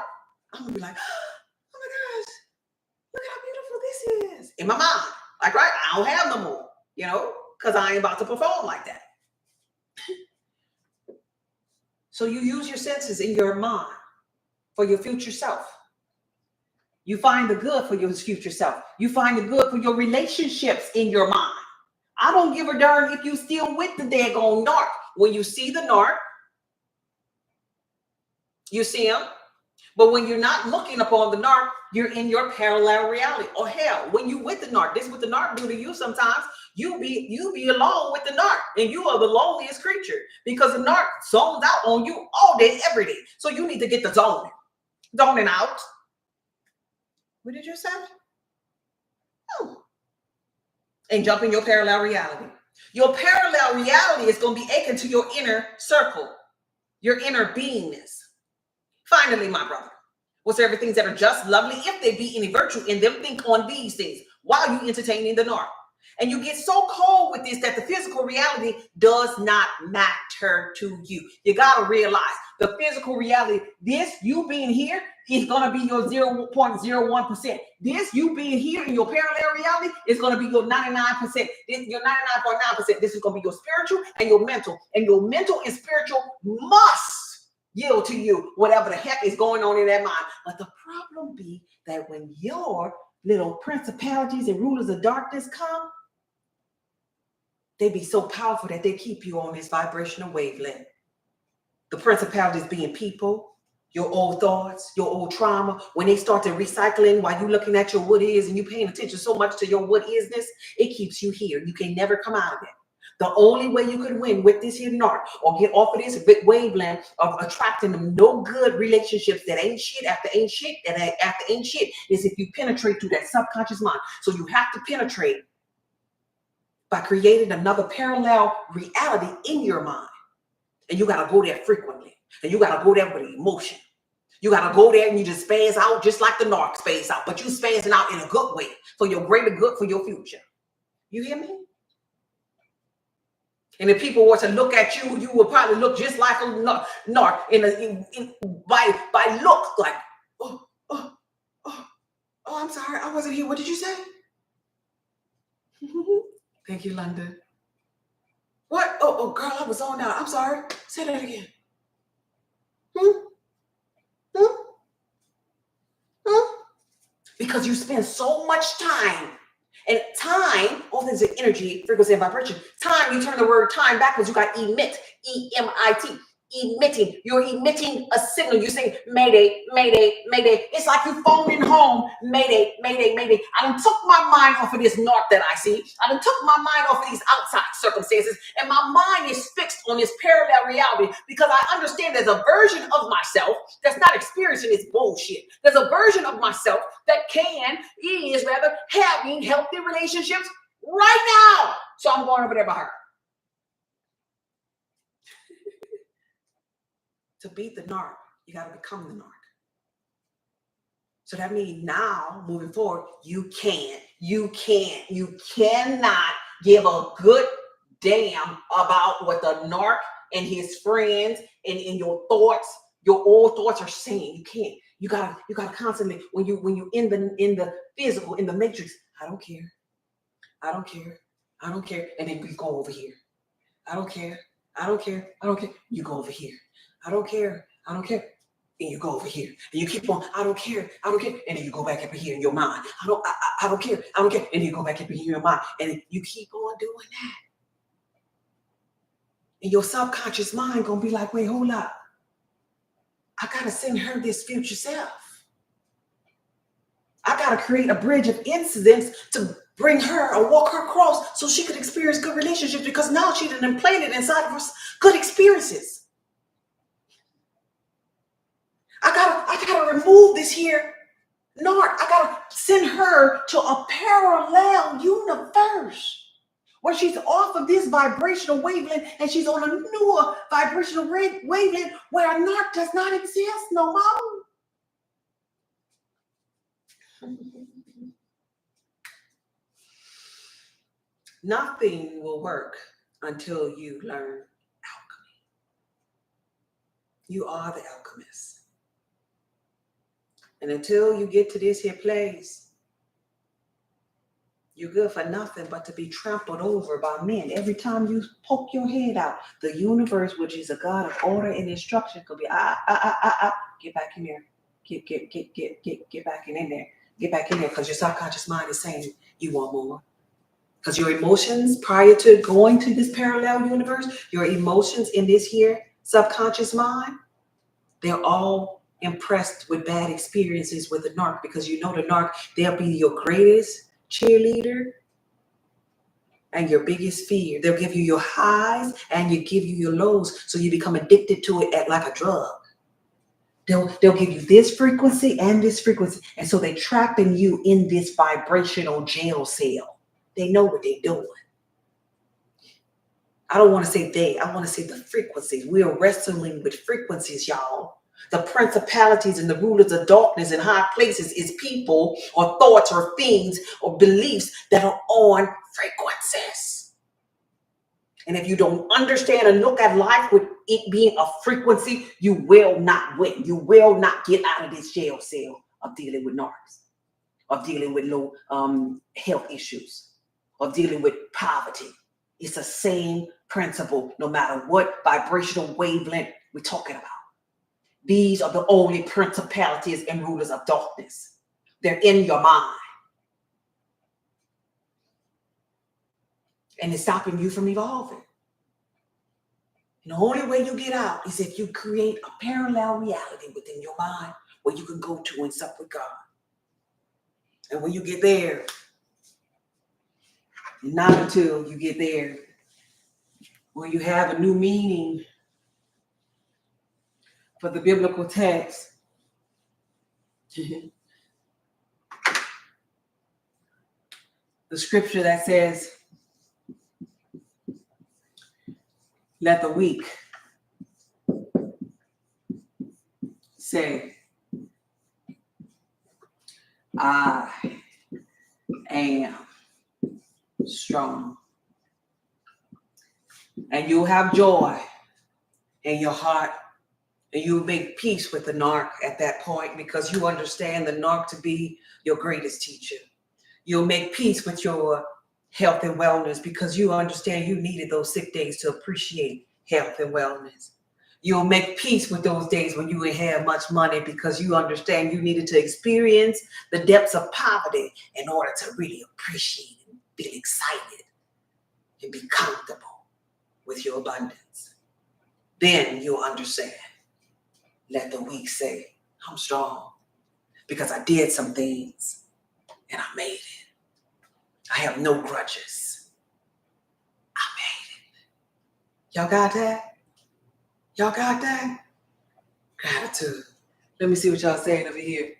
I'm gonna be like, oh my gosh, look how beautiful this is. In my mind. Like, right, I don't have no more, because I ain't about to perform like that. So you use your senses in your mind for your future self. You find the good for your future self. You find the good for your relationships in your mind. I don't give a darn if you still with the daggone narc. When you see the narc, you see him. But when you're not looking upon the narc, you're in your parallel reality. Or hell, when you with the narc, this is what the narc do to you sometimes. You be alone with the narc, and you are the loneliest creature because the narc zones out on you all day, every day. So you need to get the zoning out. What did you say? And jump in your parallel reality. Your parallel reality is going to be akin to your inner circle, your inner beingness. Finally, my brother, whatsoever things that are just, lovely, if they be any virtue in them, think on these things while you entertaining the narc. And you get so cold with this that the physical reality does not matter to you. You got to realize the physical reality, this you being here is going to be your 0.01%. This you being here in your parallel reality is going to be your 99%. Your 99.9%. This is going to be your spiritual and your mental. And your mental and spiritual must yield to you whatever the heck is going on in that mind. But the problem be that when your little principalities and rulers of darkness come, They be so powerful that they keep you on this vibrational wavelength. The principalities being people, your old thoughts, your old trauma. When they start to recycling while you looking at your what is and you paying attention so much to your what isness, it keeps you here. You can never come out of it. The only way you could win with this here narc or get off of this wavelength of attracting them no good relationships that ain't shit after ain't shit that after ain't shit is if you penetrate through that subconscious mind. So you have to penetrate by creating another parallel reality in your mind. And you got to go there frequently. And you got to go there with emotion. You got to go there and you just spaz out just like the narc spaz out. But you spazzing out in a good way for your greater good, for your future. You hear me? And if people were to look at you, you would probably look just like a narc by look like, oh, I'm sorry, I wasn't here. What did you say? Thank you, London. What? Oh, girl, I was on now. I'm sorry. Say that again. Because you spend so much time. And time, all things are energy, frequency, and vibration. Time, you turn the word time backwards, you got emit, E-M-I-T, emitting. You're emitting a signal. You're saying, Mayday, Mayday, Mayday. It's like you phoning home, Mayday, Mayday, Mayday. I done took my mind off of this narc that I see. I done took my mind off of these outside circumstances, and my mind is fixed on this parallel reality because I understand there's a version of myself that's not experiencing this bullshit. There's a version of myself that is having healthy relationships right now. So I'm going over there by her. To beat the narc, you got to become the narc. So that means now, moving forward, you cannot give a good damn about what the narc and his friends and in your thoughts, your old thoughts are saying. You can't. You gotta constantly, when you in the physical, in the matrix, I don't care. And then we go over here. I don't care. You go over here. I don't care. And you go over here. And you keep on, I don't care. And then you go back up here in your mind. I don't care. And then you go back up here in your mind. And you keep on doing that. And your subconscious mind gonna be like, wait, hold up. I gotta send her this future self. I gotta create a bridge of incidents to bring her or walk her across so she could experience good relationships, because now she done implanted inside of her good experiences. I gotta remove this here narc. I gotta send her to a parallel universe where she's off of this vibrational wavelength and she's on a newer vibrational wavelength where a narc does not exist no more. Nothing will work until you learn alchemy. You are the alchemist. And until you get to this here place, you're good for nothing but to be trampled over by men. Every time you poke your head out, the universe, which is a God of order and instruction, could be get back in there. Get back in there. Get back in there, because your subconscious mind is saying you want more. Because your emotions prior to going to this parallel universe, your emotions in this here subconscious mind, they're all impressed with bad experiences with the narc, because you know the narc, they'll be your greatest cheerleader and your biggest fear. They'll give you your highs and you give you your lows, so you become addicted to it like a drug. They'll give you this frequency and this frequency, and so they're trapping you in this vibrational jail cell. They know what they're doing. I don't want to say they, I want to say the frequencies. We are wrestling with frequencies, y'all. The principalities and the rulers of darkness in high places is people or thoughts or things or beliefs that are on frequencies. And if you don't understand and look at life with it being a frequency, you will not win. You will not get out of this jail cell of dealing with narcs, of dealing with low health issues, of dealing with poverty. It's the same principle, no matter what vibrational wavelength we're talking about. These are the only principalities and rulers of darkness. They're in your mind. And it's stopping you from evolving. And the only way you get out is if you create a parallel reality within your mind where you can go to and sup with God. And when you get there, not until you get there, when you have a new meaning for the biblical text, the scripture that says, let the weak say, I am strong. And you'll have joy in your heart, and you'll make peace with the narc at that point because you understand the narc to be your greatest teacher. You'll make peace with your health and wellness because you understand you needed those sick days to appreciate health and wellness. You'll make peace with those days when you didn't have much money because you understand you needed to experience the depths of poverty in order to really appreciate and feel excited and be comfortable with your abundance. Then you'll understand. Let the weak say, I'm strong because I did some things and I made it. I have no grudges. I made it. Y'all got that? Y'all got that? Gratitude. Let me see what y'all saying over here.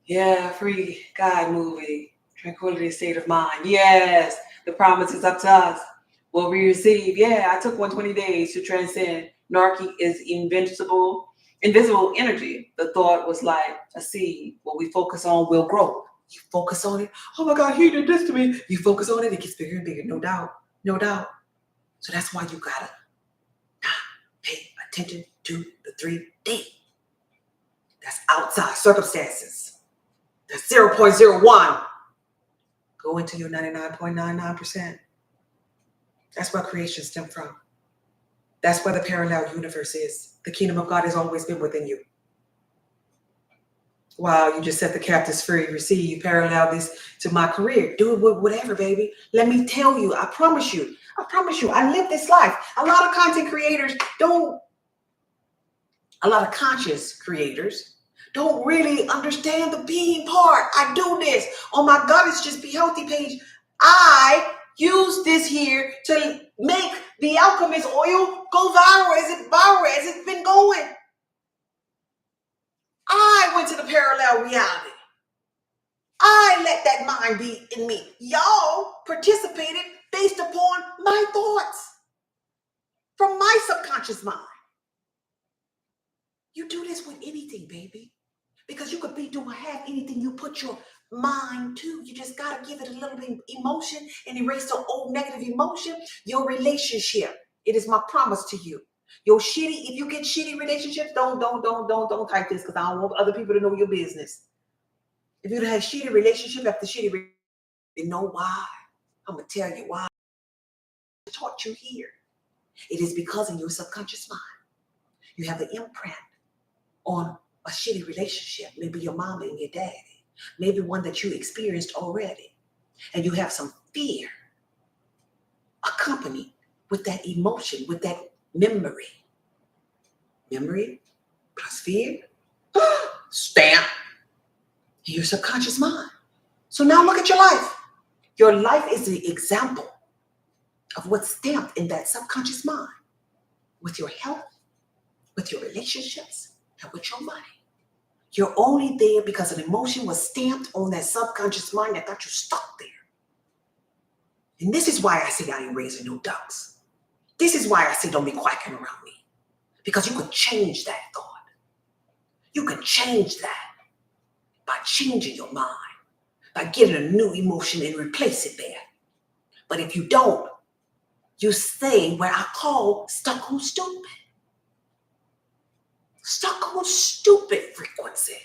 Yeah, free guy movie. Tranquility state of mind. Yes, the promise is up to us. What we receive. Yeah, I took 120 days to transcend. Narky is invisible energy. The thought was like a seed. What we focus on will grow. You focus on it. Oh my God, he did this to me. You focus on it, it gets bigger and bigger. No doubt. No doubt. So that's why you gotta pay attention to the 3D. That's outside circumstances. That's 0.01. Go into your 99.99%. That's where creation stems from. That's where the parallel universe is. The kingdom of God has always been within you. Wow, you just set the captives free. Receive, parallel this to my career. Do it with whatever, baby. Let me tell you, I promise you, I live this life. A lot of content creators a lot of conscious creators don't really understand the being part. I do this on my Goddess Just Be Healthy page. I use this here to make the Alchemist oil go viral as it's been going. I went to the parallel reality. I let that mind be in me. Y'all participated based upon my thoughts from my subconscious mind. You do this with anything, baby, because you could be doing half anything you put your mind to. You just got to give it a little bit of emotion and erase the old negative emotion. Your relationship, it is my promise to you. Your shitty, if you get shitty relationships, don't type this because I don't want other people to know your business. If you have shitty relationship after shitty relationship, you know why? I'm going to tell you why. I taught you here. It is because in your subconscious mind, you have an imprint on a shitty relationship, maybe your mama and your daddy, maybe one that you experienced already, and you have some fear accompanied with that emotion, with that memory. Memory plus fear, stamp in your subconscious mind. So now look at your life. Your life is the example of what's stamped in that subconscious mind with your health, with your relationships, and with your money. You're only there because an emotion was stamped on that subconscious mind that got you stuck there. And this is why I say I ain't raising no ducks. This is why I say don't be quacking around me. Because you could change that thought. You could change that by changing your mind, by getting a new emotion and replace it there. But if you don't, you stay where I call stuck on stupid. Stuck on stupid frequency.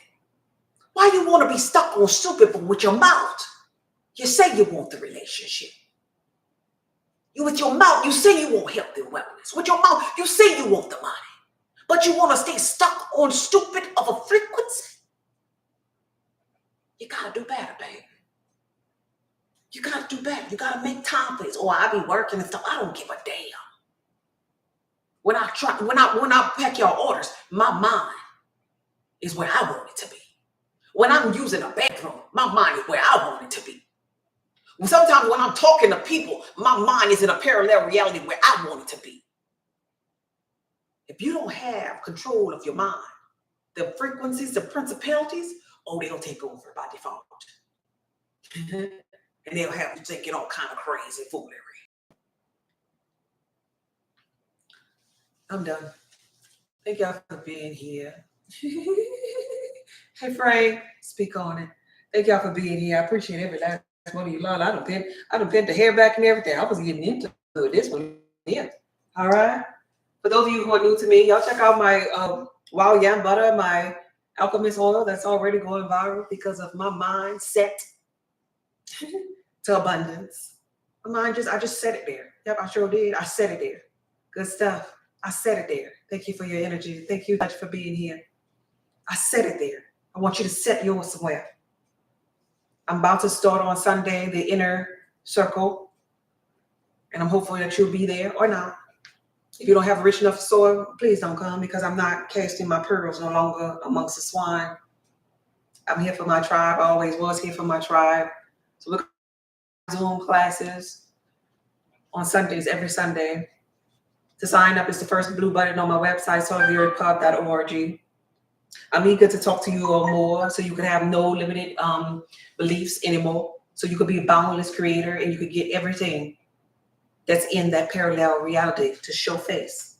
Why you want to be stuck on stupid, but with your mouth, you say you want the relationship. You with your mouth, you say you want health and wellness. With your mouth, you say you want the money. But you want to stay stuck on stupid of a frequency. You got to do better, baby. You got to do better. You got to make time for this. Or I be working and stuff. I don't give a damn. When I pack your orders, my mind is where I want it to be. When I'm using a bathroom, my mind is where I want it to be. Sometimes when I'm talking to people, my mind is in a parallel reality where I want it to be. If you don't have control of your mind, the frequencies, the principalities, they'll take over by default. And they'll have you thinking all kind of crazy foolery. I'm done. Thank y'all for being here. Hey, Frank, speak on it. Thank y'all for being here. I appreciate every last one of you. Lord, I done bent the hair back and everything. I was getting into this one. Yeah. All right. For those of you who are new to me, y'all check out my wild yam butter, my Alchemist oil that's already going viral because of my mindset to abundance. I just set it there. Yep, I sure did. I set it there. Good stuff. I set it there. Thank you for your energy. Thank you much for being here. I set it there. I want you to set yours somewhere. I'm about to start on Sunday, the inner circle. And I'm hopeful that you'll be there or not. If you don't have a rich enough soil, please don't come because I'm not casting my pearls no longer amongst the swine. I'm here for my tribe. I always was here for my tribe. So look at Zoom classes on Sundays, every Sunday. To sign up is the first blue button on my website, souloftheearthpub.org. I'm eager to talk to you all more so you can have no limited beliefs anymore. So you could be a boundless creator and you could get everything that's in that parallel reality to show face.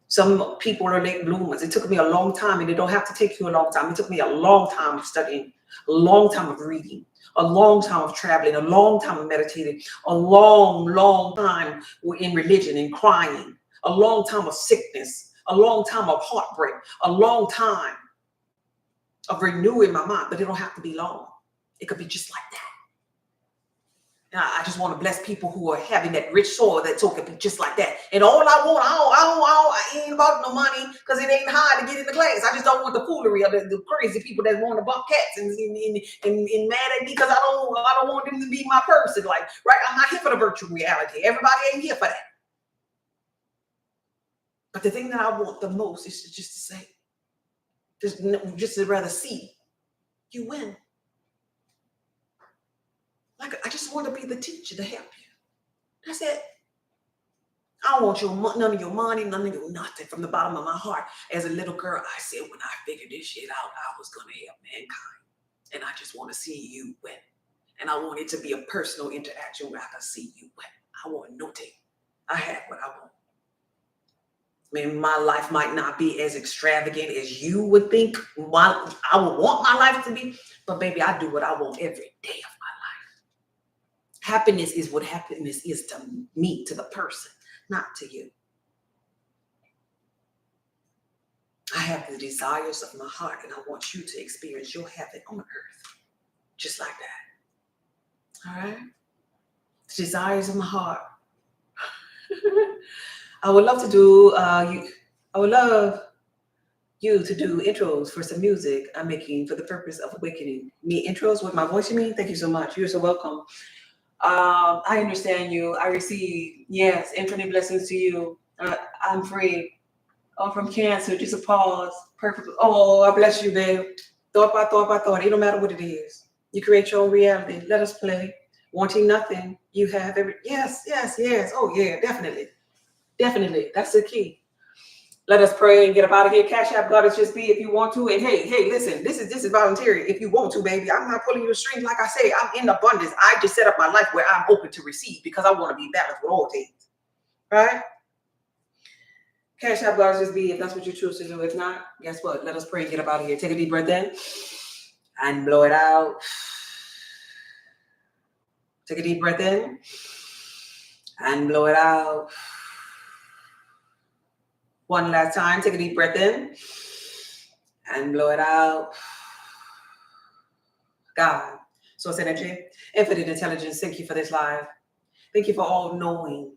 Some people are late bloomers. It took me a long time, and it don't have to take you a long time. It took me a long time of studying, a long time of reading, a long time of traveling, a long time of meditating, a long time in religion and crying, a long time of sickness, a long time of heartbreak, a long time of renewing my mind. But it don't have to be long. It could be just like that. And I just want to bless people who are having that rich soil that so it can be just like that. And all I want, I ain't about no money because it ain't hard to get in the class. I just don't want the foolery of the crazy people that want to bump cats and mad at me because I don't want them to be my person. Like, right? I'm not here for the virtual reality. Everybody ain't here for that. But the thing that I want the most is just to say, just to rather see you win. Like, I just want to be the teacher to help you. That's it. I don't want none of your money, none of your nothing. From the bottom of my heart, as a little girl, I said when I figured this shit out, I was going to help mankind. And I just want to see you win. And I want it to be a personal interaction where I can see you win. I want no take. I have what I want. I mean, my life might not be as extravagant as you would think I would want my life to be. But baby, I do what I want every day of my life. Happiness is what happiness is to me, to the person, not to you. I have the desires of my heart, and I want you to experience your heaven on earth, just like that. All right? The desires of my heart. I would love to do, I would love you to do intros for some music I'm making for the purpose of awakening. Me intros with my voice, you mean? Thank you so much. You're so welcome. I understand you. I receive, yes, infinite blessings to you. I'm free. Oh, from cancer, just a pause. Perfect. Oh, I bless you, babe. Thought by thought by thought. It don't matter what it is. You create your own reality. Let us play. Wanting nothing. You have every, yes. Oh yeah, definitely. That's the key. Let us pray and get up out of here. Cash App God is just be if you want to. And hey, listen, this is voluntary. If you want to, baby, I'm not pulling your strings. Like I say, I'm in abundance. I just set up my life where I'm open to receive because I want to be balanced with all things. Right? Cash App God is just be if that's what you choose to do. If not, guess what? Let us pray and get up out of here. Take a deep breath in and blow it out. Take a deep breath in and blow it out. One last time, take a deep breath in and blow it out. God, source energy, infinite intelligence, thank you for this life. Thank you for all knowing.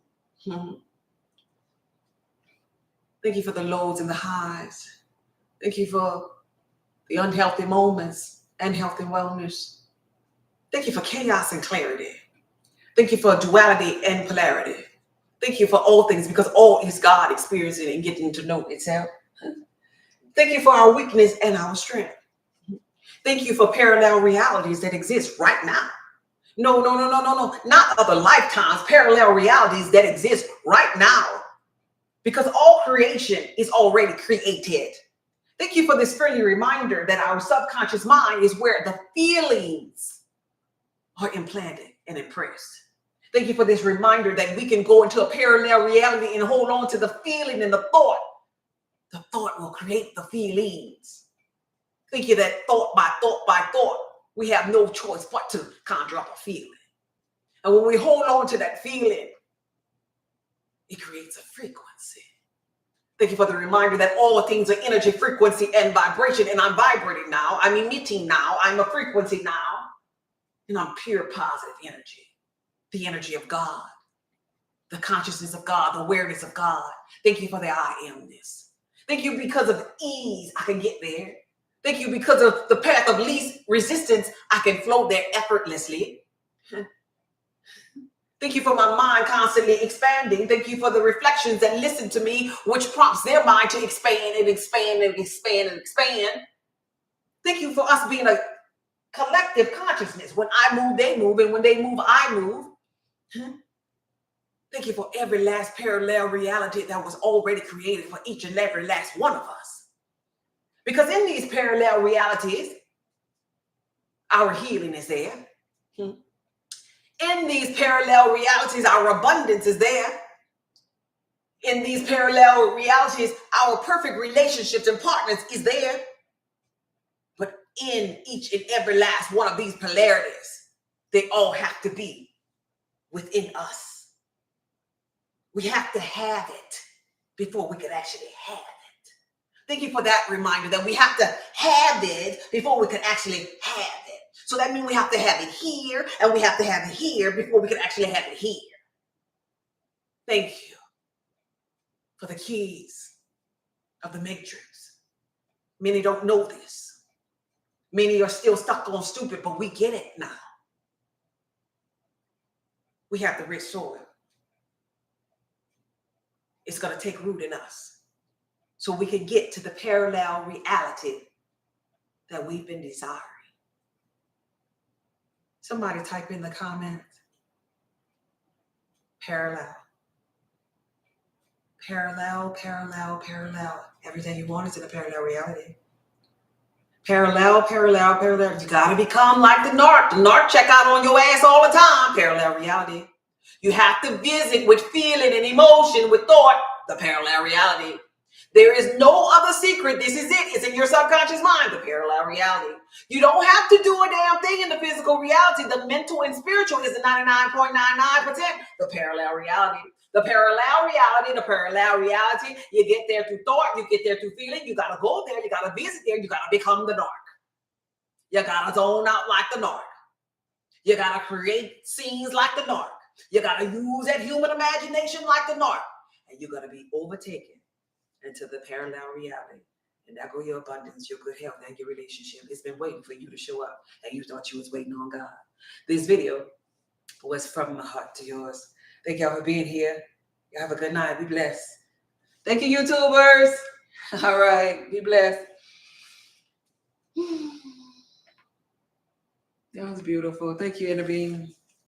Thank you for the lows and the highs. Thank you for the unhealthy moments and health and wellness. Thank you for chaos and clarity. Thank you for duality and polarity. Thank you for all things, because all is God experiencing and getting to know itself. Thank you for our weakness and our strength. Thank you for parallel realities that exist right now. No. Not other lifetimes, parallel realities that exist right now. Because all creation is already created. Thank you for this friendly reminder that our subconscious mind is where the feelings are implanted and impressed. Thank you for this reminder that we can go into a parallel reality and hold on to the feeling and the thought. The thought will create the feelings. Thank you that thought by thought, we have no choice but to conjure up a feeling. And when we hold on to that feeling, it creates a frequency. Thank you for the reminder that all things are energy, frequency, and vibration. And I'm vibrating now. I'm emitting now. I'm a frequency now. And I'm pure positive energy. The energy of God. The consciousness of God. The awareness of God. Thank you for the I amness. Thank you because of ease, I can get there. Thank you because of the path of least resistance, I can flow there effortlessly. Thank you for my mind constantly expanding. Thank you for the reflections that listen to me, which prompts their mind to expand and expand and expand and expand. Thank you for us being a collective consciousness. When I move, they move. And when they move, I move. Thank you for every last parallel reality that was already created for each and every last one of us. Because in these parallel realities, our healing is there. In these parallel realities, our abundance is there. In these parallel realities, our perfect relationships and partners is there. But in each and every last one of these polarities, they all have to be within us. We have to have it before we can actually have it. Thank you for that reminder that we have to have it before we can actually have it. So that means we have to have it here, and we have to have it here before we can actually have it here. Thank you for the keys of the matrix. Many don't know this. Many are still stuck on stupid, but we get it now. We have the rich soil. It's going to take root in us so we can get to the parallel reality that we've been desiring. Somebody type in the comments. Parallel. Parallel. Everything you want is in a parallel reality. Parallel. You got to become like the narc. The narc check out on your ass all the time. Parallel reality. You have to visit with feeling and emotion, with thought, the parallel reality. There is no other secret. This is it. It's in your subconscious mind, the parallel reality. You don't have to do a damn thing in the physical reality. The mental and spiritual is the 99.99%, the parallel reality. The parallel reality, you get there through thought, you get there through feeling. You got to go there, you got to visit there, you got to become the narc. You got to zone out like the narc. You got to create scenes like the narc. You got to use that human imagination like the narc. And you're going to be overtaken into the parallel reality. And there go your abundance, your good health, and your relationship. It's been waiting for you to show up. And you thought you was waiting on God. This video was from my heart to yours. Thank y'all for being here. Y'all have a good night. Be blessed. Thank you, YouTubers. All right. Be blessed. That was beautiful. Thank you, Intervene.